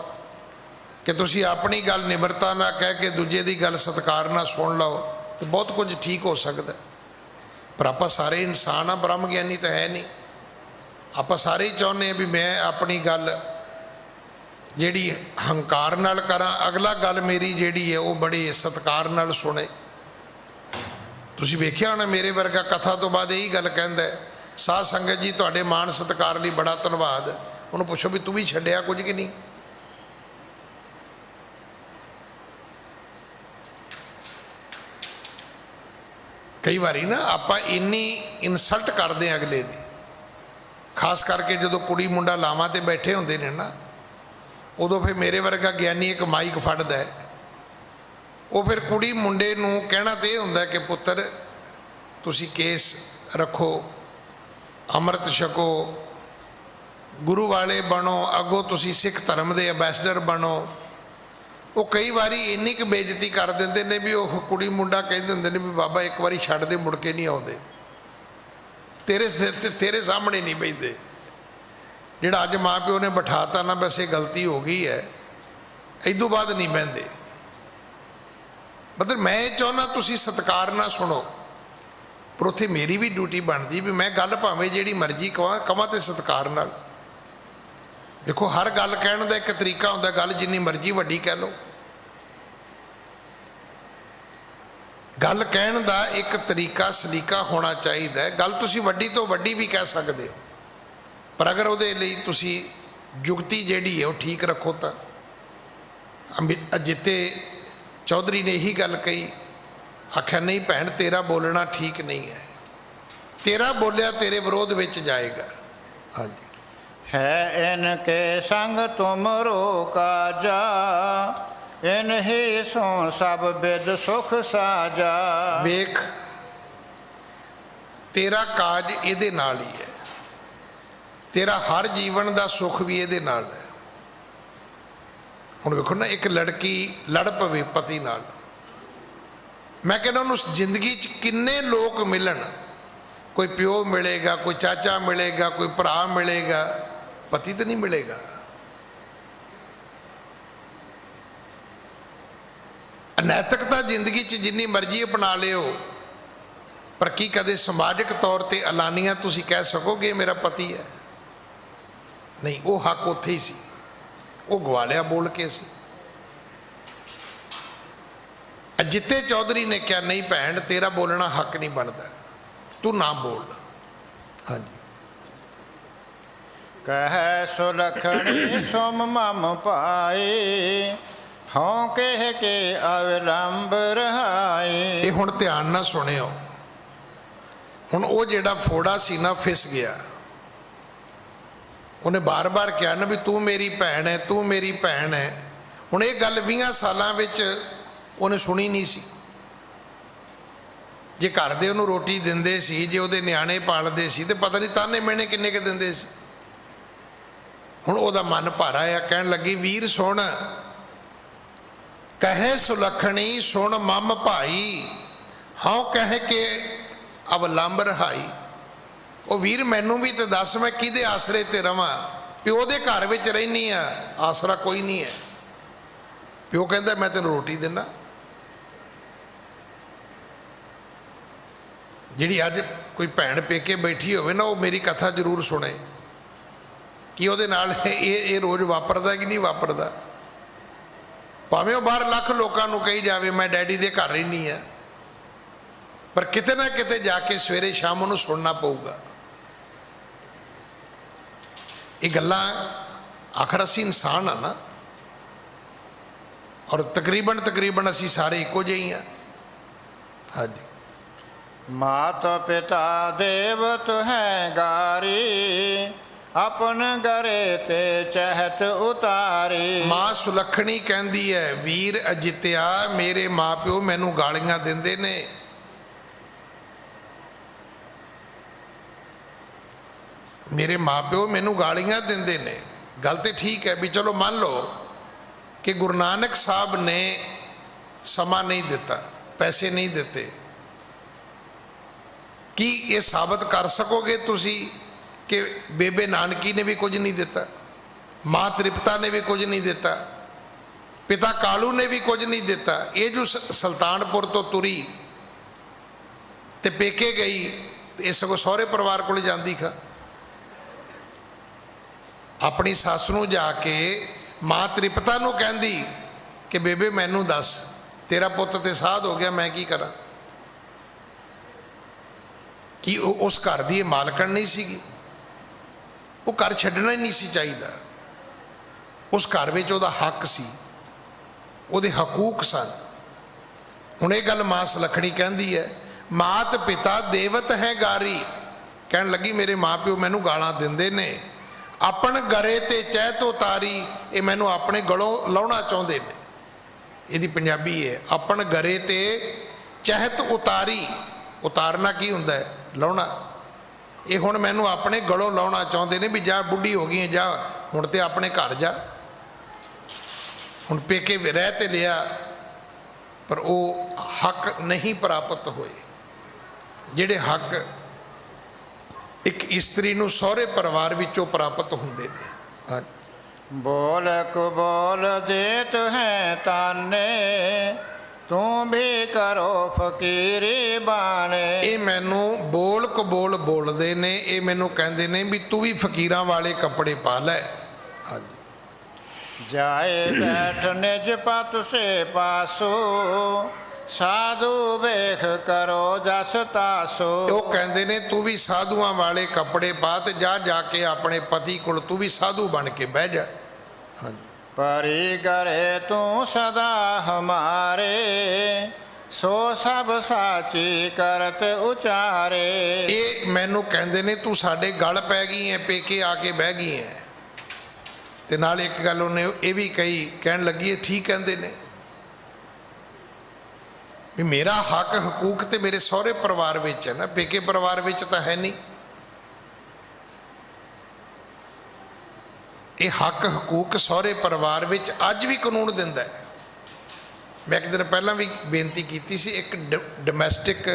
ਕਿ ਤੁਸੀਂ ਆਪਣੀ ਗੱਲ ਨਿਮਰਤਾ ਨਾਲ ਕਹਿ ਕੇ ਦੂਜੇ ਦੀ ਗੱਲ ਸਤਿਕਾਰ ਨਾਲ ਸੁਣ ਲਓ, ਤੇ ਬਹੁਤ ਕੁਝ ਠੀਕ ਹੋ ਸਕਦਾ। ਪਰ ਆਪਾਂ ਸਾਰੇ ਇਨਸਾਨ ਆ, ਬ੍ਰਹਮ ਗਿਆਨੀ ਤਾਂ ਹੈ ਨਹੀਂ। ਆਪਾਂ ਸਾਰੇ ਹੀ ਚਾਹੁੰਦੇ ਹਾਂ ਵੀ ਮੈਂ ਆਪਣੀ ਗੱਲ ਜਿਹੜੀ ਹੰਕਾਰ ਨਾਲ ਕਰਾਂ, ਅਗਲਾ ਗੱਲ ਮੇਰੀ ਜਿਹੜੀ ਹੈ ਉਹ ਬੜੇ ਸਤਿਕਾਰ ਨਾਲ ਸੁਣੇ। ਤੁਸੀਂ ਵੇਖਿਆ ਹੋਣਾ ਮੇਰੇ ਵਰਗਾ ਕਥਾ ਤੋਂ ਬਾਅਦ ਇਹੀ ਗੱਲ ਕਹਿੰਦਾ, ਸਾਧ ਸੰਗਤ ਜੀ ਤੁਹਾਡੇ ਮਾਣ ਸਤਿਕਾਰ ਲਈ ਬੜਾ ਧੰਨਵਾਦ। ਉਹਨੂੰ ਪੁੱਛੋ ਵੀ ਤੂੰ ਵੀ ਛੱਡਿਆ ਕੁਝ ਕਿ ਨਹੀਂ। ਕਈ ਵਾਰੀ ਨਾ ਆਪਾਂ ਇੰਨੀ ਇਨਸਲਟ ਕਰਦੇ ਹਾਂ ਅਗਲੇ ਦੀ, ਖਾਸ ਕਰਕੇ ਜਦੋਂ ਕੁੜੀ ਮੁੰਡਾ ਲਾਵਾਂ ਤੇ ਬੈਠੇ ਹੁੰਦੇ ਨੇ ਨਾ, ਉਦੋਂ ਫਿਰ ਮੇਰੇ ਵਰਗਾ ਗਿਆਨੀ ਇੱਕ ਮਾਈਕ ਫੜਦਾ ਹੈ ਉਹ ਫਿਰ ਕੁੜੀ ਮੁੰਡੇ ਨੂੰ ਕਹਿਣਾ ਤਾਂ ਇਹ ਹੁੰਦਾ ਕਿ ਪੁੱਤਰ ਤੁਸੀਂ ਕੇਸ ਰੱਖੋ, ਅੰਮ੍ਰਿਤ ਛਕੋ, ਗੁਰੂ ਵਾਲੇ ਬਣੋ, ਅੱਗੋਂ ਤੁਸੀਂ ਸਿੱਖ ਧਰਮ ਦੇ ਅੰਬੈਸਡਰ ਬਣੋ। ਉਹ ਕਈ ਵਾਰੀ ਇੰਨੀ ਕੁ ਬੇਇੱਜ਼ਤੀ ਕਰ ਦਿੰਦੇ ਨੇ ਵੀ ਉਹ ਕੁੜੀ ਮੁੰਡਾ ਕਹਿੰਦੇ ਹੁੰਦੇ ਨੇ ਵੀ ਬਾਬਾ ਇੱਕ ਵਾਰੀ ਛੱਡ ਦੇ, ਮੁੜ ਕੇ ਨਹੀਂ ਆਉਂਦੇ, ਤੇਰੇ ਸਾਹਮਣੇ ਨਹੀਂ ਬਹਿੰਦੇ। ਜਿਹੜਾ ਅੱਜ ਮਾਂ ਪਿਓ ਨੇ ਬਿਠਾਤਾ ਨਾ, ਬਸ ਇਹ ਗਲਤੀ ਹੋ ਗਈ ਹੈ, ਇਦੋਂ ਬਾਅਦ ਨਹੀਂ ਬਹਿੰਦੇ। ਮਤਲਬ ਮੈਂ ਇਹ ਚਾਹੁੰਦਾ ਤੁਸੀਂ ਸਤਿਕਾਰ ਨਾਲ ਸੁਣੋ, ਪਰ ਉੱਥੇ ਮੇਰੀ ਵੀ ਡਿਊਟੀ ਬਣਦੀ ਵੀ ਮੈਂ ਗੱਲ ਭਾਵੇਂ ਜਿਹੜੀ ਮਰਜ਼ੀ ਕਵਾਂ ਤੇ ਸਤਿਕਾਰ ਨਾਲ। ਦੇਖੋ ਹਰ ਗੱਲ ਕਹਿਣ ਦਾ ਇੱਕ ਤਰੀਕਾ ਹੁੰਦਾ, ਗੱਲ ਜਿੰਨੀ ਮਰਜ਼ੀ ਵੱਡੀ ਕਹਿ ਲਓ, ਗੱਲ ਕਹਿਣ ਦਾ ਇੱਕ ਤਰੀਕਾ ਸਲੀਕਾ ਹੋਣਾ ਚਾਹੀਦਾ ਹੈ। ਗੱਲ ਤੁਸੀਂ ਵੱਡੀ ਤੋਂ ਵੱਡੀ ਵੀ ਕਹਿ ਸਕਦੇ ਹੋ, ਪਰ ਅਗਰ ਉਹਦੇ ਲਈ ਤੁਸੀਂ ਜੁਗਤੀ ਜਿਹੜੀ ਹੈ ਉਹ ਠੀਕ ਰੱਖੋ ਤਾਂ। ਅਜਿੱਤੇ ਚੌਧਰੀ ਨੇ ਇਹੀ ਗੱਲ ਕਹੀ, ਆਖਿਆ ਨਹੀਂ ਭੈਣ ਤੇਰਾ ਬੋਲਣਾ ਠੀਕ ਨਹੀਂ ਹੈ, ਤੇਰਾ ਬੋਲਿਆ ਤੇਰੇ ਵਿਰੋਧ ਵਿੱਚ ਜਾਏਗਾ। ਹਾਂਜੀ। ਹੈ ਇਨਕੇ ਸੰਗ ਤੁਮਰੋ ਕਾਜਾ, ਇਨਹੀ ਸੋ ਸਭ ਬਿਦ ਸੁਖ ਸਾਜਾ। ਵੇਖ ਤੇਰਾ ਕਾਜ ਇਹਦੇ ਨਾਲ ਹੀ ਹੈ, ਤੇਰਾ ਹਰ ਜੀਵਨ ਦਾ ਸੁੱਖ ਵੀ ਇਹਦੇ ਨਾਲ ਹੈ। ਹੁਣ ਵੇਖੋ ਨਾ, ਇੱਕ ਲੜਕੀ ਲੜ ਪਵੇ ਪਤੀ ਨਾਲ, ਮੈਂ ਕਹਿੰਦਾ ਉਹਨੂੰ ਜ਼ਿੰਦਗੀ 'ਚ ਕਿੰਨੇ ਲੋਕ ਮਿਲਣ, ਕੋਈ ਪਿਓ ਮਿਲੇਗਾ, ਕੋਈ ਚਾਚਾ ਮਿਲੇਗਾ, ਕੋਈ ਭਰਾ ਮਿਲੇਗਾ, ਪਤੀ ਤਾਂ ਨਹੀਂ ਮਿਲੇਗਾ। ਅਨੈਤਿਕਤਾ ਜ਼ਿੰਦਗੀ 'ਚ ਜਿੰਨੀ ਮਰਜ਼ੀ ਅਪਣਾ ਲਿਓ, ਪਰ ਕੀ ਕਦੇ ਸਮਾਜਿਕ ਤੌਰ ਤੇ ਐਲਾਨੀਆਂ ਤੁਸੀਂ ਕਹਿ ਸਕੋਗੇ ਮੇਰਾ ਪਤੀ ਹੈ? ਨਹੀਂ, ਉਹ ਹੱਕ ਉੱਥੇ ਹੀ ਸੀ, ਉਹ ਗਵਾ ਲਿਆ ਬੋਲ ਕੇ ਸੀ। ਅਜਿੱਤੇ ਚੌਧਰੀ ਨੇ ਕਿਹਾ ਨਹੀਂ ਭੈਣ ਤੇਰਾ ਬੋਲਣਾ ਹੱਕ ਨਹੀਂ ਬਣਦਾ, ਤੂੰ ਨਾ ਬੋਲ। ਹਾਂਜੀ। ਕਹਿ ਸੁਲਖਣੀ ਸੁਮ ਮਮ ਪਾਏ, ਹਉ ਕਹਿ ਕੇ ਅਵਲੰਬ ਰਹਾਏ। ਇਹ ਹੁਣ ਧਿਆਨ ਨਾਲ ਸੁਣਿਓ। ਹੁਣ ਉਹ ਜਿਹੜਾ ਫੋੜਾ ਸੀ ਨਾ ਫਿਸ ਗਿਆ, ਉਹਨੇ ਬਾਰ-ਬਾਰ ਕਿਹਾ ਨਾ ਵੀ ਤੂੰ ਮੇਰੀ ਭੈਣ ਹੈ, ਤੂੰ ਮੇਰੀ ਭੈਣ ਹੈ। ਹੁਣ ਇਹ ਗੱਲ 20 ਸਾਲਾਂ ਵਿੱਚ ਉਹਨੇ ਸੁਣੀ ਨਹੀਂ ਸੀ। ਜੇ ਘਰ ਦੇ ਉਹਨੂੰ ਰੋਟੀ ਦਿੰਦੇ ਸੀ, ਜੇ ਉਹਦੇ ਨਿਆਣੇ ਪਾਲਦੇ ਸੀ, ਤੇ ਪਤਾ ਨਹੀਂ ਤਾਨੇ ਮਿਹਣੇ ਕਿੰਨੇ ਕੁ ਦਿੰਦੇ ਸੀ। ਹੁਣ ਉਹਦਾ ਮਨ ਭਰ ਆਇਆ, ਕਹਿਣ ਲੱਗੀ ਵੀਰ ਸੁਣ, ਕਹੇ ਸੁਲੱਖਣੀ ਸੁਣ ਮਮ ਭਾਈ, ਹਉ ਕਹਿ ਕੇ ਅਵਲੰਬ ਰਹਾਈ। ਉਹ ਵੀਰ ਮੈਨੂੰ ਵੀ ਤੇ ਦੱਸ ਮੈਂ ਕਿਹਦੇ ਆਸਰੇ ਤੇ ਰਵਾਂ? ਪਿਓ ਦੇ ਘਰ ਵਿੱਚ ਰਹਿਨੀ ਆ, ਆਸਰਾ ਕੋਈ ਨਹੀਂ ਹੈ। ਪਿਓ ਕਹਿੰਦਾ ਮੈਂ ਤੈਨੂੰ ਰੋਟੀ ਦਿੰਦਾ। ਜਿਹੜੀ ਅੱਜ ਕੋਈ ਭੈਣ ਪੇਕੇ ਬੈਠੀ ਹੋਵੇ ਨਾ, ਉਹ ਮੇਰੀ ਕਥਾ ਜ਼ਰੂਰ ਸੁਣੇ ਕਿ ਉਹਦੇ ਨਾਲ ਇਹ ਰੋਜ਼ ਵਾਪਰਦਾ ਕਿ ਨਹੀਂ ਵਾਪਰਦਾ। ਭਾਵੇਂ ਉਹ ਬਾਹਰ ਲੱਖ ਲੋਕਾਂ ਨੂੰ ਕਹੀ ਜਾਵੇ ਮੈਂ ਡੈਡੀ ਦੇ ਘਰ ਰਹਿਨੀ ਆ, ਪਰ ਕਿਤੇ ਨਾ ਕਿਤੇ ਜਾ ਕੇ ਸਵੇਰੇ ਸ਼ਾਮ ਉਹਨੂੰ ਸੁਣਨਾ ਪਊਗਾ। ਇਹ ਗੱਲਾਂ ਆਖਰ ਅਸੀਂ ਇਨਸਾਨ ਆ ਨਾ, ਔਰ ਤਕਰੀਬਨ ਅਸੀਂ ਸਾਰੇ ਇੱਕੋ ਜਿਹੇ ਹੀ ਆ। ਹਾਂਜੀ। ਮਾਤ ਪਿਤਾ ਦੇਵਤ ਹੈ ਗਾਰੀ, ਆਪਨ ਗਰੇ ਤੇ ਚਹਿਤ ਉਤਾਰੀ। ਮਾਂ ਸੁਲੱਖਣੀ ਕਹਿੰਦੀ ਹੈ ਵੀਰ ਅਜਿੱਤਿਆ ਮੇਰੇ ਮਾਂ ਪਿਓ ਮੈਨੂੰ ਗਾਲੀਆਂ ਦਿੰਦੇ ਨੇ, ਮੇਰੇ ਮਾਂ ਪਿਓ ਮੈਨੂੰ ਗਾਲੀਆਂ ਦਿੰਦੇ ਨੇ। ਗੱਲ ਤੇ ਠੀਕ ਹੈ ਵੀ ਚਲੋ ਮੰਨ ਲਓ ਕਿ ਗੁਰੂ ਨਾਨਕ ਸਾਹਿਬ ਨੇ ਸਮਾਂ ਨਹੀਂ ਦਿੱਤਾ, ਪੈਸੇ ਨਹੀਂ ਦਿੱਤੇ, ਕੀ ਇਹ ਸਾਬਤ ਕਰ ਸਕੋਗੇ ਤੁਸੀਂ ਕਿ ਬੇਬੇ ਨਾਨਕੀ ਨੇ ਵੀ ਕੁਝ ਨਹੀਂ ਦਿੱਤਾ, ਮਾਂ ਤ੍ਰਿਪਤਾ ਨੇ ਵੀ ਕੁਝ ਨਹੀਂ ਦਿੱਤਾ, ਪਿਤਾ ਕਾਲੂ ਨੇ ਵੀ ਕੁਝ ਨਹੀਂ ਦਿੱਤਾ? ਇਹ ਜੋ ਸੁਲਤਾਨਪੁਰ ਤੋਂ ਤੁਰੀ ਤੇ ਪੇਕੇ ਗਈ, ਇਹ ਸਗੋਂ ਸਹੁਰੇ ਪਰਿਵਾਰ ਕੋਲ ਜਾਂਦੀ ਖਾ, ਆਪਣੀ ਸੱਸ ਨੂੰ ਜਾ ਕੇ ਮਾਂ ਤ੍ਰਿਪਤਾ ਨੂੰ ਕਹਿੰਦੀ ਕਿ ਬੇਬੇ ਮੈਨੂੰ ਦੱਸ ਤੇਰਾ ਪੁੱਤ ਤੇ ਸਾਧ ਹੋ ਗਿਆ, ਮੈਂ ਕੀ ਕਰਾਂ? ਕੀ ਉਹ ਉਸ ਘਰ ਦੀ ਇਹ ਮਾਲਕਣ ਨਹੀਂ ਸੀਗੀ? ਉਹ ਘਰ ਛੱਡਣਾ ਹੀ ਨਹੀਂ ਸੀ ਚਾਹੀਦਾ। ਉਸ ਘਰ ਵਿੱਚ ਉਹਦਾ ਹੱਕ ਸੀ, ਉਹਦੇ ਹਕੂਕ ਸਨ। ਹੁਣ ਇਹ ਗੱਲ ਮਾਂ ਸੁਲੱਖਣੀ ਕਹਿੰਦੀ ਹੈ, ਮਾਤ ਪਿਤਾ ਦੇਵਤ ਹੈ ਗਾਰੀ। ਕਹਿਣ ਲੱਗੀ ਮੇਰੇ ਮਾਂ ਪਿਓ ਮੈਨੂੰ ਗਾਲਾਂ ਦਿੰਦੇ ਨੇ, ਆਪਣ ਗਰੇ ਤੇ ਚਹਿਤ ਉਤਾਰੀ, ਇਹ ਮੈਨੂੰ ਆਪਣੇ ਗਲੋਂ ਲਾਉਣਾ ਚਾਹੁੰਦੇ ਨੇ। ਇਹਦੀ ਪੰਜਾਬੀ ਹੈ, ਆਪਣ ਗਰੇ ਤੇ ਚਹਿਤ ਉਤਾਰੀ। ਉਤਾਰਨਾ ਕੀ ਹੁੰਦਾ ਹੈ? ਲਾਉਣਾ। ਇਹ ਹੁਣ ਮੈਨੂੰ ਆਪਣੇ ਗਲੋਂ ਲਾਉਣਾ ਚਾਹੁੰਦੇ ਨੇ ਵੀ ਜਾ ਬੁੱਢੀ ਹੋ ਗਈ ਹੈ, ਜਾ ਹੁਣ ਤੇ ਆਪਣੇ ਘਰ ਜਾ। ਹੁਣ ਪੇਕੇ ਰਹਿ ਤੇ ਲਿਆ, ਪਰ ਉਹ ਹੱਕ ਨਹੀਂ ਪ੍ਰਾਪਤ ਹੋਏ ਜਿਹੜੇ ਹੱਕ ਇੱਕ ਇਸਤਰੀ ਨੂੰ ਸਹੁਰੇ ਪਰਿਵਾਰ ਵਿੱਚੋਂ ਪ੍ਰਾਪਤ ਹੁੰਦੇ ਨੇ। ਬੋਲ ਕਬੋਲ ਦੇਤ ਹੈ ਤਾਨੇ, ਤੂੰ ਵੀ ਕਰੋ ਫਕੀਰੀ ਬਾਣੇ। ਇਹ ਮੈਨੂੰ ਬੋਲ ਕਬੋਲ ਬੋਲਦੇ ਨੇ, ਇਹ ਮੈਨੂੰ ਕਹਿੰਦੇ ਨੇ ਵੀ ਤੂੰ ਵੀ ਫਕੀਰਾਂ ਵਾਲੇ ਕੱਪੜੇ ਪਾ ਲੈ। ਜਾਏ ਬੈਠ ਨਿਜ ਪਤ ਸੇ ਪਾਸੋ, ਸਾਧੂ ਵੇਖ ਕਰੋ ਜਸ ਤਾਸੋ। ਉਹ ਕਹਿੰਦੇ ਨੇ ਤੂੰ ਵੀ ਸਾਧੂਆਂ ਵਾਲੇ ਕੱਪੜੇ ਪਾ ਤੇ ਜਾ ਜਾ ਕੇ ਆਪਣੇ ਪਤੀ ਕੋਲ ਤੂੰ ਵੀ ਸਾਧੂ ਬਣ ਕੇ ਬਹਿ ਜਾ। ਪਰੀ ਕਰੇ ਤੂੰ ਸਦਾ ਹਮਾਰੇ, ਸੋ ਸਭ ਸਾਚੀ ਕਰਤ ਉਚਾਰੇ। ਇਹ ਮੈਨੂੰ ਕਹਿੰਦੇ ਨੇ ਤੂੰ ਸਾਡੇ ਗਲ ਪੈ ਗਈ ਹੈ, ਪੇਕੇ ਆ ਕੇ ਬਹਿ ਗਈ ਹੈ। ਤੇ ਨਾਲ ਇੱਕ ਗੱਲ ਉਹਨੇ ਇਹ ਵੀ ਕਹੀ, ਕਹਿਣ ਲੱਗੀ ਇਹ ਠੀਕ ਕਹਿੰਦੇ ਨੇ ਵੀ ਮੇਰਾ ਹੱਕ ਹਕੂਕ ਤੇ ਮੇਰੇ ਸਹੁਰੇ ਪਰਿਵਾਰ ਵਿੱਚ ਹੈ ਨਾ, ਪੇਕੇ ਪਰਿਵਾਰ ਵਿੱਚ ਤਾਂ ਹੈ ਨਹੀਂ। ਇਹ ਹੱਕ ਹਕੂਕ ਸਹੁਰੇ ਪਰਿਵਾਰ ਵਿੱਚ ਅੱਜ ਵੀ ਕਾਨੂੰਨ ਦਿੰਦਾ ਹੈ। ਮੈਂ ਇੱਕ ਦਿਨ ਪਹਿਲਾਂ ਵੀ ਬੇਨਤੀ ਕੀਤੀ ਸੀ, ਇੱਕ ਡੋਮੈਸਟਿਕ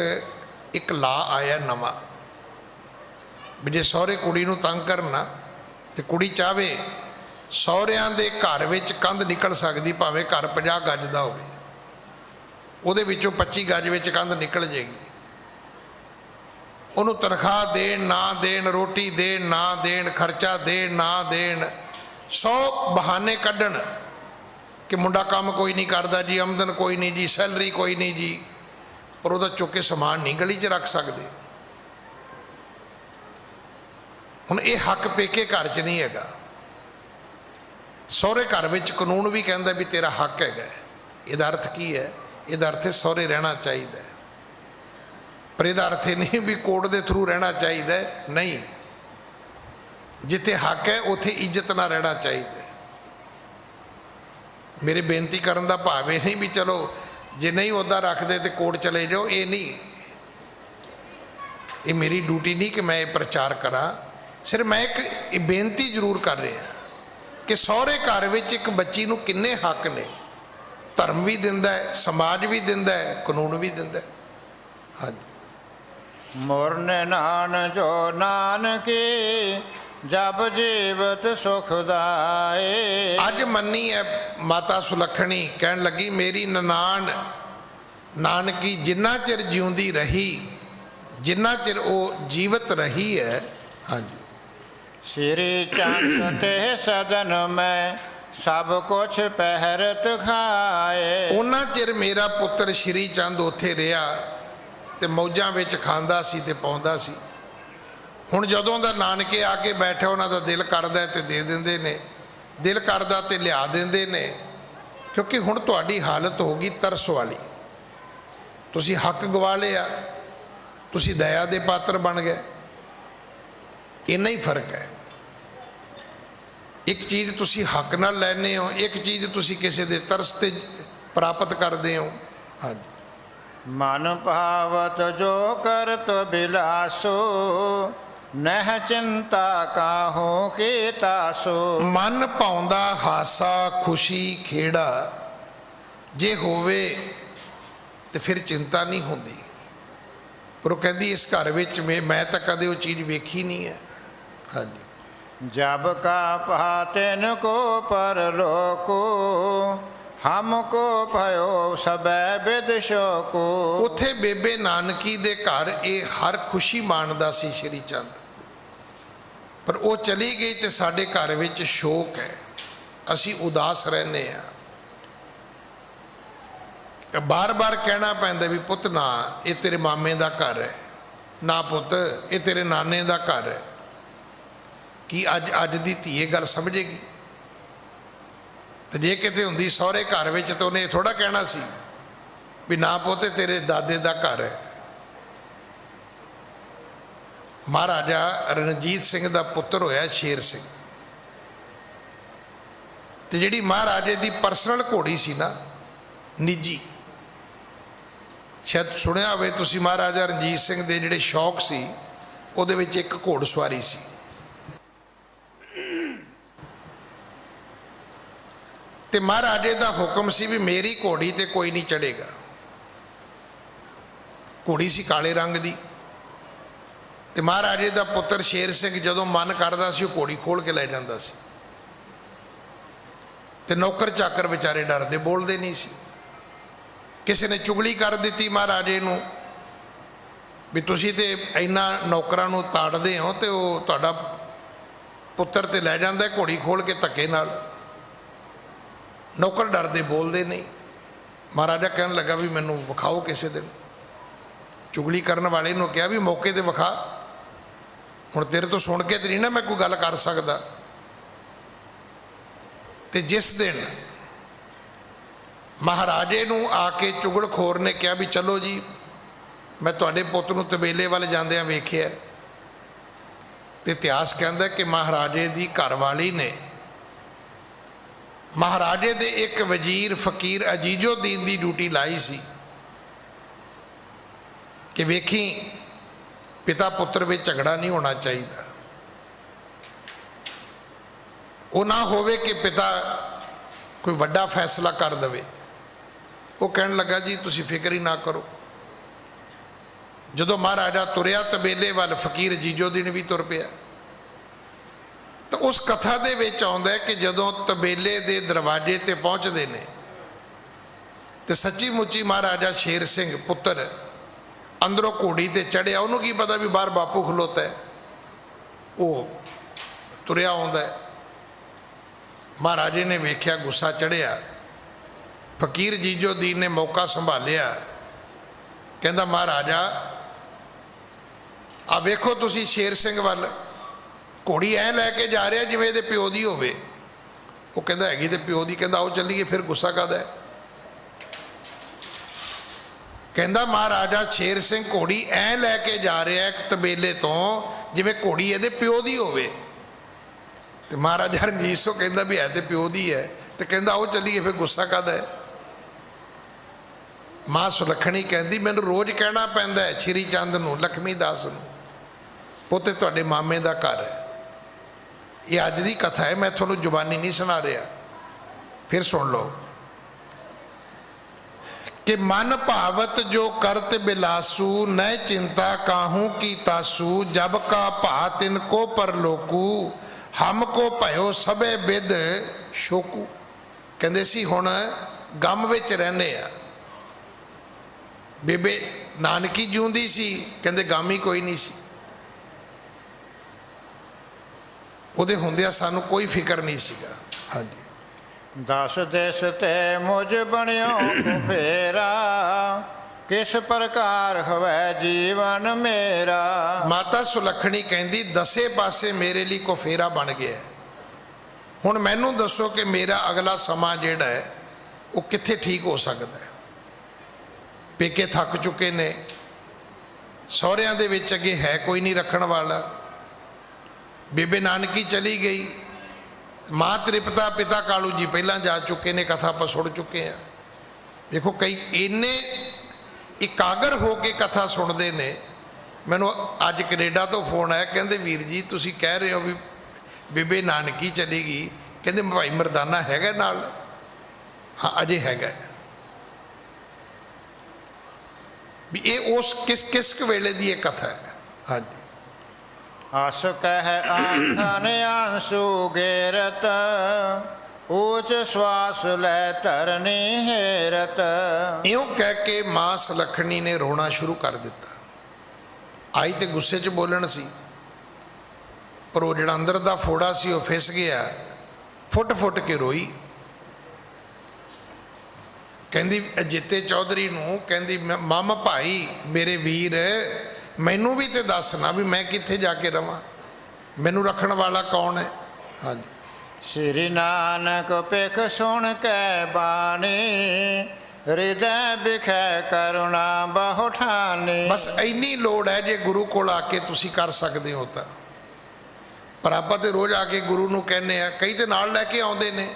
ਇੱਕ ਲਾ ਆਇਆ ਨਵਾਂ ਵੀ ਜੇ ਸਹੁਰੇ ਕੁੜੀ ਨੂੰ ਤੰਗ ਕਰਨਾ ਤੇ ਕੁੜੀ ਚਾਹਵੇ ਸਹੁਰਿਆਂ ਦੇ ਘਰ ਵਿੱਚ ਕੰਧ ਨਿਕਲ ਸਕਦੀ, ਭਾਵੇਂ ਘਰ 50 ਗਜ ਦਾ ਹੋਵੇ, ਉਹਦੇ ਵਿੱਚੋਂ 25 ਗਜ ਵਿੱਚ ਕੰਧ ਨਿਕਲ ਜਾਏਗੀ। ਉਹਨੂੰ ਤਨਖਾਹ ਦੇਣ ਨਾ ਦੇਣ, ਰੋਟੀ ਦੇਣ ਨਾ ਦੇਣ, ਖਰਚਾ ਦੇਣ ਨਾ ਦੇਣ, 100 ਬਹਾਨੇ ਕੱਢਣ ਕਿ ਮੁੰਡਾ ਕੰਮ ਕੋਈ ਨਹੀਂ ਕਰਦਾ ਜੀ, ਆਮਦਨ ਕੋਈ ਨਹੀਂ ਜੀ, ਸੈਲਰੀ ਕੋਈ ਨਹੀਂ ਜੀ, ਪਰ ਉਹਦਾ ਚੁੱਕ ਕੇ ਸਮਾਨ ਨਹੀਂ ਗਲੀ 'ਚ ਰੱਖ ਸਕਦੇ। ਹੁਣ ਇਹ ਹੱਕ ਪੇਕੇ ਘਰ 'ਚ ਨਹੀਂ ਹੈਗਾ, ਸਹੁਰੇ ਘਰ ਵਿੱਚ ਕਾਨੂੰਨ ਵੀ ਕਹਿੰਦਾ ਵੀ ਤੇਰਾ ਹੱਕ ਹੈਗਾ। ਇਹਦਾ ਅਰਥ ਕੀ ਹੈ? ਇਹਦਾ ਅਰਥ ਸਹੁਰੇ ਰਹਿਣਾ ਚਾਹੀਦਾ, ਪਰ ਇਹਦਾ ਅਰਥ ਇਹ ਨਹੀਂ ਵੀ ਕੋਰਟ ਦੇ ਥਰੂ ਰਹਿਣਾ ਚਾਹੀਦਾ, ਨਹੀਂ। ਜਿੱਥੇ ਹੱਕ ਹੈ ਉੱਥੇ ਇੱਜ਼ਤ ਨਾਲ ਰਹਿਣਾ ਚਾਹੀਦਾ। ਮੇਰੇ ਬੇਨਤੀ ਕਰਨ ਦਾ ਭਾਵ ਇਹ ਨਹੀਂ ਵੀ ਚਲੋ ਜੇ ਨਹੀਂ ਉੱਦਾਂ ਰੱਖਦੇ ਤੇ ਕੋਰਟ ਚਲੇ ਜਾਓ, ਇਹ ਨਹੀਂ। ਇਹ ਮੇਰੀ ਡਿਊਟੀ ਨਹੀਂ ਕਿ ਮੈਂ ਇਹ ਪ੍ਰਚਾਰ ਕਰਾਂ, ਸਿਰਫ ਮੈਂ ਇੱਕ ਬੇਨਤੀ ਜ਼ਰੂਰ ਕਰ ਰਿਹਾ ਕਿ ਸਹੁਰੇ ਘਰ ਵਿੱਚ ਇੱਕ ਬੱਚੀ ਨੂੰ ਕਿੰਨੇ ਹੱਕ ਨੇ। ਧਰਮ ਵੀ ਦਿੰਦਾ ਹੈ, ਸਮਾਜ ਵੀ ਦਿੰਦਾ ਹੈ, ਕਾਨੂੰਨ ਵੀ ਦਿੰਦਾ ਹੈ। ਹਾਂਜੀ। ਮੁਰਨ ਨਾਨ ਜੋ ਨਾਨਕੀ, ਜਬ ਜੀਵਤ ਸੁਖਦਾਏ। ਅੱਜ ਮੰਨੀ ਹੈ ਮਾਤਾ ਸੁਲੱਖਣੀ, ਕਹਿਣ ਲੱਗੀ ਮੇਰੀ ਨਨਾਣ ਨਾਨਕੀ ਜਿੰਨਾ ਚਿਰ ਜਿਉਂਦੀ ਰਹੀ, ਜਿੰਨਾ ਚਿਰ ਉਹ ਜੀਵਤ ਰਹੀ ਹੈ। ਹਾਂਜੀ। ਸ੍ਰੀ ਚੰਦ ਤੇ ਸਦਨ ਮੈਂ, ਸਭ ਕੁਛ ਪਹਿਰਤ ਖਾਏ। ਉਹਨਾਂ ਚਿਰ ਮੇਰਾ ਪੁੱਤਰ ਸ਼੍ਰੀ ਚੰਦ ਉੱਥੇ ਰਿਹਾ ਤੇ ਮੌਜਾਂ ਵਿੱਚ ਖਾਂਦਾ ਸੀ ਤੇ ਪਾਉਂਦਾ ਸੀ। ਹੁਣ ਜਦੋਂ ਦਾ ਨਾਨਕੇ ਆ ਕੇ ਬੈਠਾ, ਉਹਨਾਂ ਦਾ ਦਿਲ ਕਰਦਾ ਤੇ ਦੇ ਦਿੰਦੇ ਨੇ, ਦਿਲ ਕਰਦਾ ਤੇ ਲਿਆ ਦਿੰਦੇ ਨੇ, ਕਿਉਂਕਿ ਹੁਣ ਤੁਹਾਡੀ ਹਾਲਤ ਹੋ ਗਈ ਤਰਸ ਵਾਲੀ। ਤੁਸੀਂ ਹੱਕ ਗਵਾ ਲਿਆ, ਤੁਸੀਂ ਦਇਆ ਦੇ ਪਾਤਰ ਬਣ ਗਏ। ਇੰਨਾ ਹੀ ਫਰਕ ਹੈ। ਇੱਕ ਚੀਜ਼ ਤੁਸੀਂ ਹੱਕ ਨਾਲ ਲੈਂਦੇ ਹੋ, ਇੱਕ ਚੀਜ਼ ਤੁਸੀਂ ਕਿਸੇ ਦੇ ਤਰਸ ਤੇ ਪ੍ਰਾਪਤ ਕਰਦੇ ਹੋ। ਹਾਂਜੀ। ਮਨ ਭਾਵਤ ਜੋ ਕਰਤ ਬਿਲਾਸੋ, ਨਹਿ ਚਿੰਤਾ ਕਾਹੂ ਕੀ ਤਾਸੋ। ਮਨ ਭਾਉਂਦਾ ਹਾਸਾ ਖੁਸ਼ੀ ਖੇੜਾ ਜੇ ਹੋਵੇ ਤੇ ਫਿਰ ਚਿੰਤਾ ਨਹੀਂ ਹੁੰਦੀ। ਪਰ ਉਹ ਕਹਿੰਦੀ ਇਸ ਘਰ ਵਿੱਚ ਮੈਂ ਤਾਂ ਕਦੇ ਉਹ ਚੀਜ਼ ਵੇਖੀ ਨਹੀਂ ਹੈ। ਹਾਂਜੀ। जब का पातेन को परलोको, हमको भयो सबे विदशो को। ਉੱਥੇ ਬੇਬੇ ਨਾਨਕੀ ਦੇ ਘਰ ਇਹ ਹਰ ਖੁਸ਼ੀ ਮਾਣਦਾ ਸੀ ਸ਼੍ਰੀ ਚੰਦ, ਪਰ ਉਹ ਚਲੀ ਗਈ ਤੇ ਸਾਡੇ ਘਰ ਵਿੱਚ ਸ਼ੋਕ ਹੈ, ਅਸੀਂ ਉਦਾਸ ਰਹਿੰਦੇ ਹਾਂ। ਬਾਰ-ਬਾਰ ਕਹਿਣਾ ਪੈਂਦਾ ਵੀ ਪੁੱਤ ਨਾ ਇਹ ਤੇਰੇ ਮਾਮੇ ਦਾ ਘਰ ਹੈ, ਨਾ ਪੁੱਤ ਇਹ ਤੇਰੇ ਨਾਨੇ ਦਾ ਘਰ ਹੈ। ਕੀ ਅੱਜ ਦੀ ਧੀ ਇਹ ਗੱਲ ਸਮਝੇਗੀ? ਤੇ ਜੇ ਕਿਤੇ ਹੁੰਦੀ ਸਹੁਰੇ ਘਰ ਵਿੱਚ ਤਾਂ ਉਹਨੇ ਥੋੜਾ ਕਹਿਣਾ ਸੀ ਵੀ ਨਾ ਪੁੱਤ ਤੇਰੇ ਦਾਦੇ ਦਾ ਘਰ ਹੈ। ਮਹਾਰਾਜਾ ਰਣਜੀਤ ਸਿੰਘ ਦਾ ਪੁੱਤਰ ਹੋਇਆ ਸ਼ੇਰ ਸਿੰਘ, ਤੇ ਜਿਹੜੀ ਮਹਾਰਾਜੇ ਦੀ ਪਰਸਨਲ ਘੋੜੀ ਸੀ ਨਾ, ਨਿੱਜੀ। ਸ਼ਾਇਦ ਸੁਣਿਆ ਹੋਵੇ ਤੁਸੀਂ ਮਹਾਰਾਜਾ ਰਣਜੀਤ ਸਿੰਘ ਦੇ ਜਿਹੜੇ ਸ਼ੌਕ ਸੀ ਉਹਦੇ ਵਿੱਚ ਇੱਕ ਘੋੜਸਵਾਰੀ ਸੀ। ਤੇ ਮਹਾਰਾਜੇ ਦਾ ਹੁਕਮ ਸੀ ਵੀ ਮੇਰੀ ਘੋੜੀ ਤੇ ਕੋਈ ਨਹੀਂ ਚੜ੍ਹੇਗਾ। ਘੋੜੀ ਸੀ ਕਾਲੇ ਰੰਗ ਦੀ। ਤੇ ਮਹਾਰਾਜੇ ਦਾ ਪੁੱਤਰ ਸ਼ੇਰ ਸਿੰਘ ਜਦੋਂ ਮਨ ਕਰਦਾ ਸੀ ਉਹ ਘੋੜੀ ਖੋਲ ਕੇ ਲੈ ਜਾਂਦਾ ਸੀ। ਤੇ ਨੌਕਰ ਚਾਕਰ ਵਿਚਾਰੇ ਡਰਦੇ ਬੋਲਦੇ ਨਹੀਂ ਸੀ। ਕਿਸੇ ਨੇ ਚੁਗਲੀ ਕਰ ਦਿੱਤੀ ਮਹਾਰਾਜੇ ਨੂੰ ਵੀ ਤੁਸੀਂ ਤੇ ਇੰਨਾ ਨੌਕਰਾਂ ਨੂੰ ਤਾੜਦੇ ਹੋ ਤੇ ਉਹ ਤੁਹਾਡਾ ਪੁੱਤਰ ਤੇ ਲੈ ਜਾਂਦਾ ਘੋੜੀ ਖੋਲ ਕੇ ਧੱਕੇ ਨਾਲ। ਨੌਕਰ ਡਰਦੇ ਬੋਲਦੇ ਨਹੀਂ। ਮਹਾਰਾਜਾ ਕਹਿਣ ਲੱਗਾ ਵੀ ਮੈਨੂੰ ਵਿਖਾਓ ਕਿਸੇ ਦਿਨ। ਚੁਗਲੀ ਕਰਨ ਵਾਲੇ ਨੂੰ ਕਿਹਾ ਵੀ ਮੌਕੇ ਤੇ ਵਿਖਾ, ਹੁਣ ਤੇਰੇ ਤੋਂ ਸੁਣ ਕੇ ਤੇ ਨਹੀਂ ਨਾ ਮੈਂ ਕੋਈ ਗੱਲ ਕਰ ਸਕਦਾ। ਤੇ ਜਿਸ ਦਿਨ ਮਹਾਰਾਜੇ ਨੂੰ ਆ ਕੇ ਚੁਗਲਖੋਰ ਨੇ ਕਿਹਾ ਵੀ ਚਲੋ ਜੀ ਮੈਂ ਤੁਹਾਡੇ ਪੁੱਤ ਨੂੰ ਤਬੇਲੇ ਵੱਲ ਜਾਂਦਿਆਂ ਵੇਖਿਆ, ਤੇ ਇਤਿਹਾਸ ਕਹਿੰਦਾ ਕਿ ਮਹਾਰਾਜੇ ਦੀ ਘਰਵਾਲੀ ਨੇ ਮਹਾਰਾਜੇ ਦੇ ਇੱਕ ਵਜ਼ੀਰ ਫਕੀਰ ਅਜੀਜ਼ੁਦੀਨ ਦੀ ਡਿਊਟੀ ਲਾਈ ਸੀ ਕਿ ਵੇਖੀ ਪਿਤਾ ਪੁੱਤਰ ਵਿੱਚ ਝਗੜਾ ਨਹੀਂ ਹੋਣਾ ਚਾਹੀਦਾ। ਉਹ ਨਾ ਹੋਵੇ ਕਿ ਪਿਤਾ ਕੋਈ ਵੱਡਾ ਫੈਸਲਾ ਕਰ ਦੇਵੇ। ਉਹ ਕਹਿਣ ਲੱਗਾ ਜੀ ਤੁਸੀਂ ਫਿਕਰ ਹੀ ਨਾ ਕਰੋ। ਜਦੋਂ ਮਹਾਰਾਜਾ ਤੁਰਿਆ ਤਬੇਲੇ ਵੱਲ ਫਕੀਰ ਅਜੀਜ਼ੁਦੀਨ ਵੀ ਤੁਰ ਪਿਆ। ਤਾਂ ਉਸ ਕਥਾ ਦੇ ਵਿੱਚ ਆਉਂਦਾ ਕਿ ਜਦੋਂ ਤਬੇਲੇ ਦੇ ਦਰਵਾਜ਼ੇ ਤੇ ਪਹੁੰਚਦੇ ਨੇ ਤੇ ਸੱਚੀ ਮੁੱਚੀ ਮਹਾਰਾਜਾ ਸ਼ੇਰ ਸਿੰਘ ਪੁੱਤਰ ਅੰਦਰੋਂ ਘੋੜੀ ਤੇ ਚੜਿਆ। ਉਹਨੂੰ ਕੀ ਪਤਾ ਵੀ ਬਾਹਰ ਬਾਪੂ ਖਲੋਤਾ ਹੈ। ਉਹ ਤੁਰਿਆ ਆਉਂਦਾ। ਮਹਾਰਾਜੇ ਨੇ ਵੇਖਿਆ, ਗੁੱਸਾ ਚੜਿਆ। ਫਕੀਰ ਅਜੀਜ਼ੁਦੀਨ ਨੇ ਮੌਕਾ ਸੰਭਾਲਿਆ। ਕਹਿੰਦਾ ਮਹਾਰਾਜਾ ਆ ਵੇਖੋ ਤੁਸੀਂ ਸ਼ੇਰ ਸਿੰਘ ਵੱਲ, ਘੋੜੀ ਐ ਲੈ ਕੇ ਜਾ ਰਿਹਾ ਜਿਵੇਂ ਇਹਦੇ ਪਿਓ ਦੀ ਹੋਵੇ। ਉਹ ਕਹਿੰਦਾ ਹੈਗੀ ਤੇ ਪਿਓ ਦੀ। ਕਹਿੰਦਾ ਆਓ ਚੱਲੀਏ। ਫਿਰ ਗੁੱਸਾ ਕਾਹਦਾ ਹੈ? ਕਹਿੰਦਾ ਮਹਾਰਾਜਾ ਸ਼ੇਰ ਸਿੰਘ ਘੋੜੀ ਐ ਲੈ ਕੇ ਜਾ ਰਿਹਾ ਇੱਕ ਤਬੇਲੇ ਤੋਂ ਜਿਵੇਂ ਘੋੜੀ ਇਹਦੇ ਪਿਓ ਦੀ ਹੋਵੇ। ਤੇ ਮਹਾਰਾਜਾ ਰਣਜੀਤ ਸਿੰਘ ਕਹਿੰਦਾ ਵੀ ਹੈ ਤੇ ਪਿਓ ਦੀ ਹੈ। ਤੇ ਕਹਿੰਦਾ ਆਓ ਚੱਲੀਏ। ਫਿਰ ਗੁੱਸਾ ਕਾਹਦਾ ਹੈ? ਮਾਂ ਸੁਲੱਖਣੀ ਕਹਿੰਦੀ ਮੈਨੂੰ ਰੋਜ਼ ਕਹਿਣਾ ਪੈਂਦਾ ਹੈ ਸ਼੍ਰੀ ਚੰਦ ਨੂੰ, ਲక్ష్ਮੀ ਦਾਸ ਨੂੰ, ਪੁੱਤ ਤੁਹਾਡੇ ਮਾਮੇ ਦਾ ਘਰ ਹੈ। ਇਹ ਅੱਜ ਦੀ ਕਥਾ ਹੈ, ਮੈਂ ਤੁਹਾਨੂੰ ਜ਼ੁਬਾਨੀ ਨਹੀਂ ਸੁਣਾ ਰਿਹਾ। ਫਿਰ ਸੁਣ ਲਓ कि मन भावत जो करत बिलासु न चिंता काहू की तासु जब का भा तिनको परलोकू हमको भयो सबे बिद शोकू। कहते सी हुण गम विच रहने आ। बेबे नानकी जिउंदी सी, कहते गम ही कोई नहीं सी। ਉਹਦੇ ਹੁੰਦਿਆਂ ਸਾਨੂੰ ਕੋਈ ਫਿਕਰ ਨਹੀਂ ਸੀਗਾ। ਹਾਂਜੀ। 10 ਦੇਸ ਤੇ ਮੁਝ ਬਣਿਓ ਫੇਰਾ ਕਿਸ ਪ੍ਰਕਾਰ ਹੋਵੇ ਜੀਵਨ ਮੇਰਾ। ਮਾਤਾ ਸੁਲੱਖਣੀ ਕਹਿੰਦੀ 10 ਪਾਸੇ ਮੇਰੇ ਲਈ ਕੋ ਫੇਰਾ ਬਣ ਗਿਆ। ਹੁਣ ਮੈਨੂੰ ਦੱਸੋ ਕਿ ਮੇਰਾ ਅਗਲਾ ਸਮਾਂ ਜਿਹੜਾ ਹੈ ਉਹ ਕਿੱਥੇ ਠੀਕ ਹੋ ਸਕਦਾ ਹੈ। ਪੇਕੇ ਥੱਕ ਚੁੱਕੇ ਨੇ, ਸਹੁਰਿਆਂ ਦੇ ਵਿੱਚ ਅੱਗੇ ਹੈ ਕੋਈ ਨਹੀਂ ਰੱਖਣ ਵਾਲਾ। ਬੇਬੇ ਨਾਨਕੀ ਚਲੀ ਗਈ, ਮਾਂ ਤ੍ਰਿਪਤਾ ਪਿਤਾ ਕਾਲੂ ਜੀ ਪਹਿਲਾਂ ਜਾ ਚੁੱਕੇ ਨੇ, ਕਥਾ ਆਪਾਂ ਸੁਣ ਚੁੱਕੇ ਆ। ਦੇਖੋ ਕਈ ਇੰਨੇ ਇਕਾਗਰ ਹੋ ਕੇ ਕਥਾ ਸੁਣਦੇ ਨੇ। ਮੈਨੂੰ ਅੱਜ ਕੈਨੇਡਾ ਤੋਂ ਫੋਨ ਆਇਆ, ਕਹਿੰਦੇ ਵੀਰ ਜੀ ਤੁਸੀਂ ਕਹਿ ਰਹੇ ਹੋ ਵੀ ਬੇਬੇ ਨਾਨਕੀ ਚਲੀ ਗਈ, ਕਹਿੰਦੇ ਭਾਈ ਮਰਦਾਨਾ ਹੈਗਾ ਨਾਲ? ਹਾਂ ਅਜੇ ਹੈਗਾ। ਵੀ ਇਹ ਉਸ ਕਿਸ ਵੇਲੇ ਦੀ ਇਹ ਕਥਾ ਹੈ। ਹਾਂਜੀ। ਆਸ ਕਹਿ ਆਖਨ ਆਂਸੂ ਗੇਰਤ ਊਚ ਸਵਾਸ ਲੈ ਧਰਨੀ ਹੇਰਤ। ਇਉਂ ਕਹਿ ਕੇ ਮਾਂ ਸੁਲੱਖਣੀ ਨੇ ਰੋਣਾ ਸ਼ੁਰੂ ਕਰ ਦਿੱਤਾ। ਆਈ ਤੇ ਗੁੱਸੇ 'ਚ ਬੋਲਣ ਸੀ, ਪਰ ਉਹ ਜਿਹੜਾ ਅੰਦਰ ਦਾ ਫੋੜਾ ਸੀ ਉਹ ਫਿਸ ਗਿਆ। ਫੁੱਟ ਫੁੱਟ ਕੇ ਰੋਈ। ਕਹਿੰਦੀ ਅਜੀਤੇ ਚੌਧਰੀ ਨੂੰ, ਕਹਿੰਦੀ ਮਾਮਾ ਭਾਈ ਮੇਰੇ ਵੀਰ ਮੈਨੂੰ ਵੀ ਤੇ ਦੱਸ ਨਾ ਵੀ ਮੈਂ ਕਿੱਥੇ ਜਾ ਕੇ ਰਵਾਂ, ਮੈਨੂੰ ਰੱਖਣ ਵਾਲਾ ਕੌਣ ਹੈ। ਹਾਂਜੀ। ਸ਼੍ਰੀ ਨਾਨਕ ਪਿਖ ਸੁਣ ਕੇ ਬਾਣੀ ਹਿਰਦੈ ਬਿਖੈ ਕਰੁਣਾ ਬਹੁ ਠਾਨੀ। ਬਸ ਇੰਨੀ ਲੋੜ ਹੈ, ਜੇ ਗੁਰੂ ਕੋਲ ਆ ਕੇ ਤੁਸੀਂ ਕਰ ਸਕਦੇ ਹੋ ਤਾਂ। ਪਰ ਆਪਾਂ ਤੇ ਰੋਜ਼ ਆ ਕੇ ਗੁਰੂ ਨੂੰ ਕਹਿੰਦੇ ਆ, ਕਈ ਤੇ ਨਾਲ ਲੈ ਕੇ ਆਉਂਦੇ ਨੇ,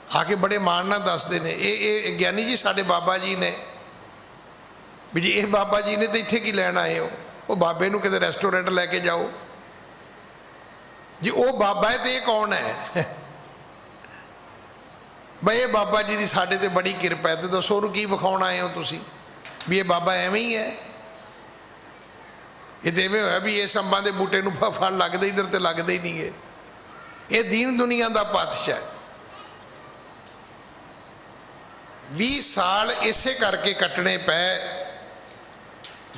आके बड़े मान नाल दसदे ने ये ज्ञानी जी साडे बाबा जी ने भी जी ये बाबा जी ने तो इत्थे की लैन आए हो वो बाबे नूं किते रेस्टोरेंट लैके जाओ जी वो बाबा है तो ये कौन है बई ये बाबा जी की साडे ते बड़ी किरपा है तो दसो उहनूं की विखाउण आए हो तुसीं भी ये बाबा एवें ही है ये तो इवें होया भी इस अंबां दे बूटे नूं फल लगदे इधर तो लगदे ही नहीं है ये दीन दुनिया का पातशाह 20 साल इसे करके कटने पै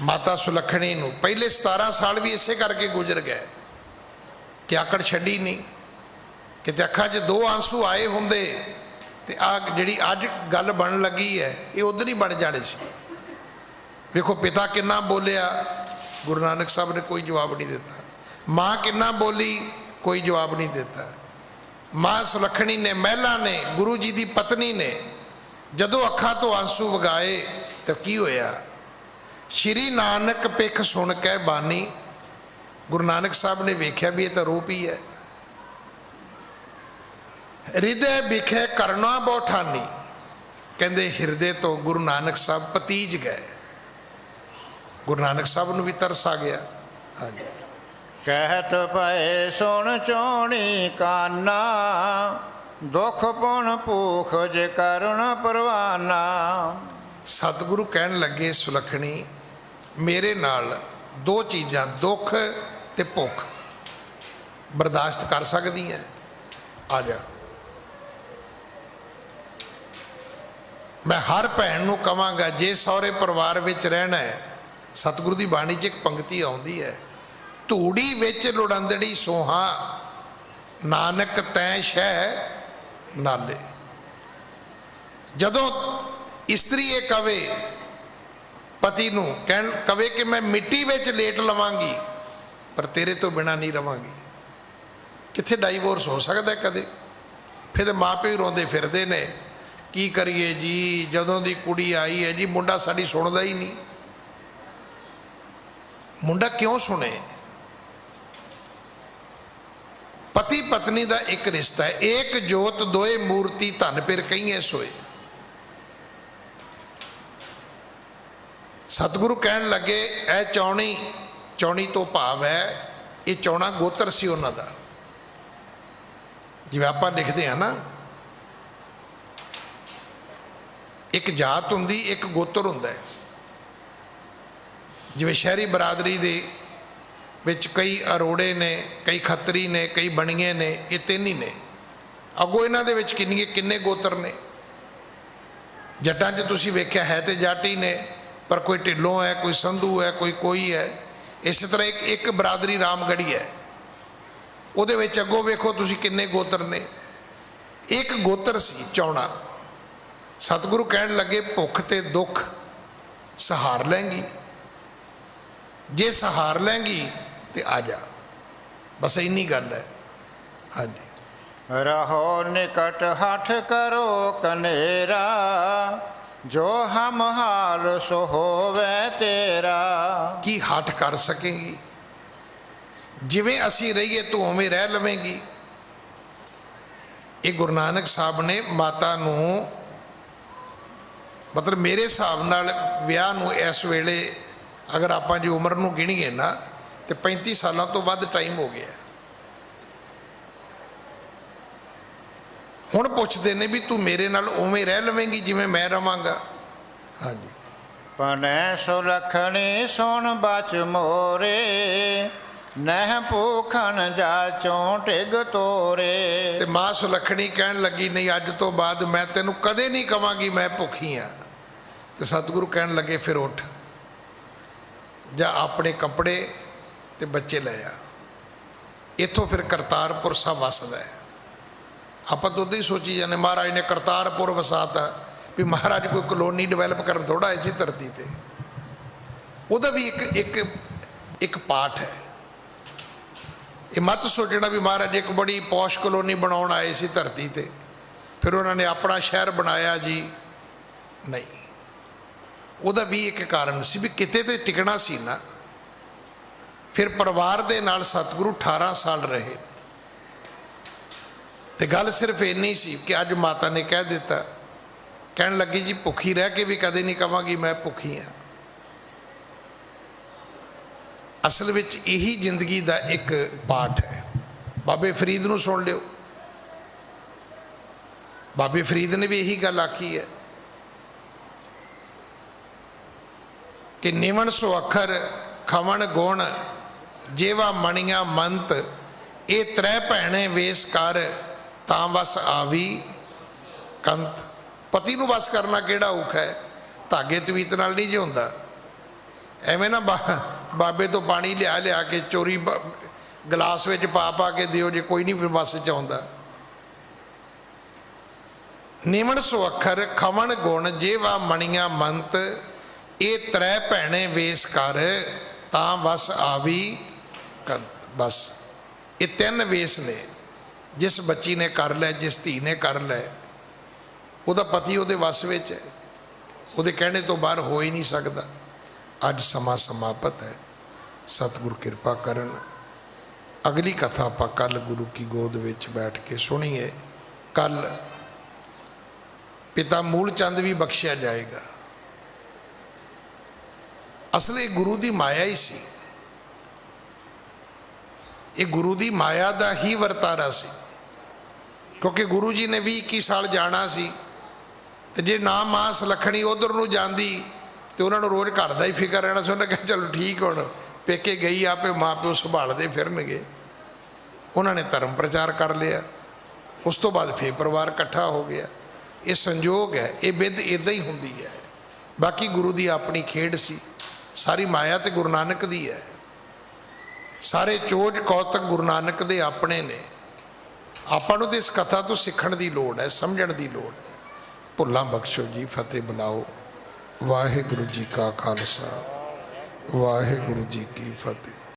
माता सुलखणी नूं पहले 17 साल भी इसे करके गुजर गए कि आकड़ छड़ी नहीं किते अखां 'च 2 आंसू आए हुंदे ते आ जिहड़ी अज गल बन लगी है ये उधर ही बन जानी सी देखो पिता किन्ना बोलिया गुरु नानक साहब ने कोई जवाब नहीं दिता माँ किन्ना बोली कोई जवाब नहीं देता माँ सुलखणी ने महिला ने गुरु जी की पत्नी ने जदों अखां तो आंसू वगाए तो की होया श्री नानक पिख सुन के बानी गुरु नानक साहब ने वेख्या भी ये तो रूप ही है हृदय बिखे करना बौठानी कहते हृदय तो गुरु नानक साहब पतीज गए गुरु नानक साहब नूं भी तरस आ गया हाँ जी कहत पए सुन चोणी काना दुख पुन भूख जे करुण परवाना सतगुरु कहन लगे सुलखणी मेरे नाल 2 चीज़ां दुख ते भुख बर्दाश्त कर सकदी है आ जा मैं हर भैन नूं कहांगा जे सौरे परिवार विच रहना है सतगुरु की बाणी च एक पंक्ति आउंदी है धूड़ी विच लुड़ंदड़ी सोहा नानक तैं शह नाले जदों इस्त्री ये कवे पति नूं कहन कवे कि मैं मिट्टी विच लेट लवांगी पर तेरे तो बिना नहीं रवांगी कित्थे डाइवोर्स हो सकता है कदे फिर माँ प्यो रोंदे फिरदे ने की करिए जी जदों दी कुड़ी आई है जी मुंडा साडी सुणदा ही नहीं मुंडा क्यों सुने पति पत्नी का एक रिश्ता है एक जोत दोए मूर्ति धन पिर कहीए सोए सतगुरु कहन लगे ए चौणी चौणी तो भाव है ये चौना गोत्र सी उन्हां दा जिवें आपां लिखते हैं ना एक जात हुंदी एक गोत्र हुंदा है जिवें शहरी बरादरी दे विच कई अरोड़े ने कई खत्तरी ने कई बणीए ने ये 3 ही ने अगों इन्हां दे विच किन्ने गोत्र ने जट्टां 'च तुसीं वेख्या है तो जट ही ने पर कोई ढिल्लों है कोई संधू है कोई है इस तरह एक बरादरी रामगढ़ी है उहदे विच अगों वेखो तुसीं किन्ने गोत्र ने एक गोत्र सी चौना सतगुरु कहन लगे भुख ते दुख सहार लेंगी जे सहार लेंगी तो आ जा बस इन्नी गल है हाँ जी रहो निकट हठ करो कनेरा जो हम हाल सो होवे तेरा की हठ कर सकेंगी जिवें असी रहीए तू उवें रह लवेंगी ये गुरु नानक साहब ने माता नूं मतलब मेरे हिसाब नाल विआह नूं इस वेले अगर आप जी उम्र नूं गिणीए ना तो 35 सालों तो वध टाइम हो गया हुण पुछदे ने भी तू मेरे नाल उवें रह लवेंगी जिवें मैं रवांगा हाँ जी पनै सुलखणी सुन बच मोरे नह भूखन जाचों टिग तोरे ते मां सुलखणी कहन लगी नहीं अज तो बाद मैं तेनू कदे नहीं कहांगी मैं भुखी हाँ तो सतगुरु कहन लगे फिर उठ जा अपने कपड़े ते बच्चे ले आ इथों फिर करतारपुर सा वसदा है आप तो उदा ही सोची जाने महाराज ने करतारपुर वसाता भी महाराज कोई कलोनी डिवेलप कर थोड़ा इसी धरती ते उहदा भी एक एक एक पाठ है ये मत सोचना भी महाराज एक बड़ी पौश कलोनी बनाउण आए सी धरती ते फिर उन्होंने अपना शहर बनाया जी नहीं उहदा भी एक कारण सी भी किते ते टिकना सी ना फिर परिवार दे नाल सतगुरु 18 साल रहे ਤੇ ਗੱਲ ਸਿਰਫ ਇੰਨੀ ਸੀ ਕਿ ਅੱਜ ਮਾਤਾ ਨੇ ਕਹਿ ਦਿੱਤਾ, ਕਹਿਣ ਲੱਗੀ ਜੀ ਭੁੱਖੀ ਰਹਿ ਕੇ ਵੀ ਕਦੇ ਨਹੀਂ ਕਵਾਂਗੀ ਮੈਂ ਭੁੱਖੀ ਹਾਂ। ਅਸਲ ਵਿੱਚ ਇਹੀ ਜ਼ਿੰਦਗੀ ਦਾ ਇੱਕ ਪਾਠ ਹੈ। ਬਾਬੇ ਫਰੀਦ ਨੂੰ ਸੁਣ ਲਿਓ, ਬਾਬੇ ਫਰੀਦ ਨੇ ਵੀ ਇਹੀ ਗੱਲ ਆਖੀ ਹੈ ਕਿ ਨਿਵਣ ਸੋ ਅੱਖਰ ਖਵਣ ਗੁਣ ਜੇਵਾ ਮਣੀਆਂ ਮੰਤ, ਇਹ ਤ੍ਰੈ ਭੈਣੇ ਵੇਸ ਕਰ ਤਾਂ ਵਸ ਆਵੀ ਕੰਤ। ਪਤੀ ਨੂੰ ਵਸ ਕਰਨਾ ਕਿਹੜਾ ਔਖਾ ਹੈ, ਧਾਗੇ ਤਵੀਤ ਨਾਲ ਨਹੀਂ ਜੇ ਹੁੰਦਾ। ਐਵੇਂ ਨਾ ਬਾਬੇ ਤੋਂ ਪਾਣੀ ਲਿਆ ਕੇ ਚੋਰੀ ਗਲਾਸ ਵਿੱਚ ਪਾ ਕੇ ਦਿਓ ਜੇ ਕੋਈ ਨਹੀਂ ਵਸ ਚ ਆਉਂਦਾ। ਨਿਮਣ ਸੋ ਅੱਖਰ ਖਵਣ ਗੁਣ ਜੇਵਾ ਮਣੀਆਂ ਮੰਤ, ਇਹ ਤ੍ਰੈ ਭੈਣੇ ਵੇਸ ਕਰ ਤਾਂ ਵਸ ਆਵੀ ਕੰਤ। ਬਸ ਇਹ ਤਿੰਨ ਵੇਸ ਨੇ, ਜਿਸ ਬੱਚੀ ਨੇ ਕਰ ਲੈ, ਜਿਸ ਧੀ ਨੇ ਕਰ ਲੈ, ਉਹਦਾ ਪਤੀ ਉਹਦੇ ਵਸ ਵਿੱਚ ਹੈ, ਉਹਦੇ ਕਹਿਣੇ ਤੋਂ ਬਾਹਰ ਹੋ ਹੀ ਨਹੀਂ ਸਕਦਾ। ਅੱਜ ਸਮਾਂ ਸਮਾਪਤ ਹੈ, ਸਤਿਗੁਰ ਕਿਰਪਾ ਕਰਨ। ਅਗਲੀ ਕਥਾ ਆਪਾਂ ਕੱਲ ਗੁਰੂ ਕੀ ਗੋਦ ਵਿੱਚ ਬੈਠ ਕੇ ਸੁਣੀਏ। ਕੱਲ ਪਿਤਾ ਮੂਲ ਚੰਦ ਵੀ ਬਖਸ਼ਿਆ ਜਾਏਗਾ। ਅਸਲ ਇਹ ਗੁਰੂ ਦੀ ਮਾਇਆ ਹੀ ਸੀ, ਇਹ ਗੁਰੂ ਦੀ ਮਾਇਆ ਦਾ ਹੀ ਵਰਤਾਰਾ ਸੀ। ਕਿਉਂਕਿ ਗੁਰੂ ਜੀ ਨੇ 20-21 ਸਾਲ ਜਾਣਾ ਸੀ, ਤੇ ਜੇ ਨਾ ਮਾਂ ਸੁਲੱਖਣੀ ਉਧਰ ਨੂੰ ਜਾਂਦੀ ਤੇ ਉਹਨਾਂ ਨੂੰ ਰੋਜ਼ ਘਰ ਦਾ ਹੀ ਫਿਕਰ ਰਹਿਣਾ ਸੀ। ਉਹਨਾਂ ਕਿਹਾ ਚਲੋ ਠੀਕ, ਹੁਣ ਪੇਕੇ ਗਈ ਆਪੇ ਮਾਂ ਪਿਓ ਸੰਭਾਲਦੇ ਫਿਰਨਗੇ। ਉਹਨਾਂ ਨੇ ਧਰਮ ਪ੍ਰਚਾਰ ਕਰ ਲਿਆ, ਉਸ ਤੋਂ ਬਾਅਦ ਫੇਰ ਪਰਿਵਾਰ ਇਕੱਠਾ ਹੋ ਗਿਆ। ਇਹ ਸੰਜੋਗ ਹੈ, ਇਹ ਵਿਧ ਇੱਦਾਂ ਹੀ ਹੁੰਦੀ ਹੈ। ਬਾਕੀ ਗੁਰੂ ਦੀ ਆਪਣੀ ਖੇਡ ਸੀ, ਸਾਰੀ ਮਾਇਆ ਤੇ ਗੁਰੂ ਨਾਨਕ ਦੀ ਹੈ। ਸਾਰੇ ਚੋਜ ਕੌਤਕ ਗੁਰੂ ਨਾਨਕ ਦੇ ਆਪਣੇ ਨੇ। ਆਪਾਂ ਨੂੰ ਤਾਂ ਇਸ ਕਥਾ ਤੋਂ ਸਿੱਖਣ ਦੀ ਲੋੜ ਹੈ, ਸਮਝਣ ਦੀ ਲੋੜ ਹੈ। ਭੁੱਲਾਂ ਬਖਸ਼ੋ ਜੀ, ਫਤਿਹ ਬੁਲਾਓ। ਵਾਹਿਗੁਰੂ ਜੀ ਕਾ ਖਾਲਸਾ, ਵਾਹਿਗੁਰੂ ਜੀ ਕੀ ਫਤਿਹ।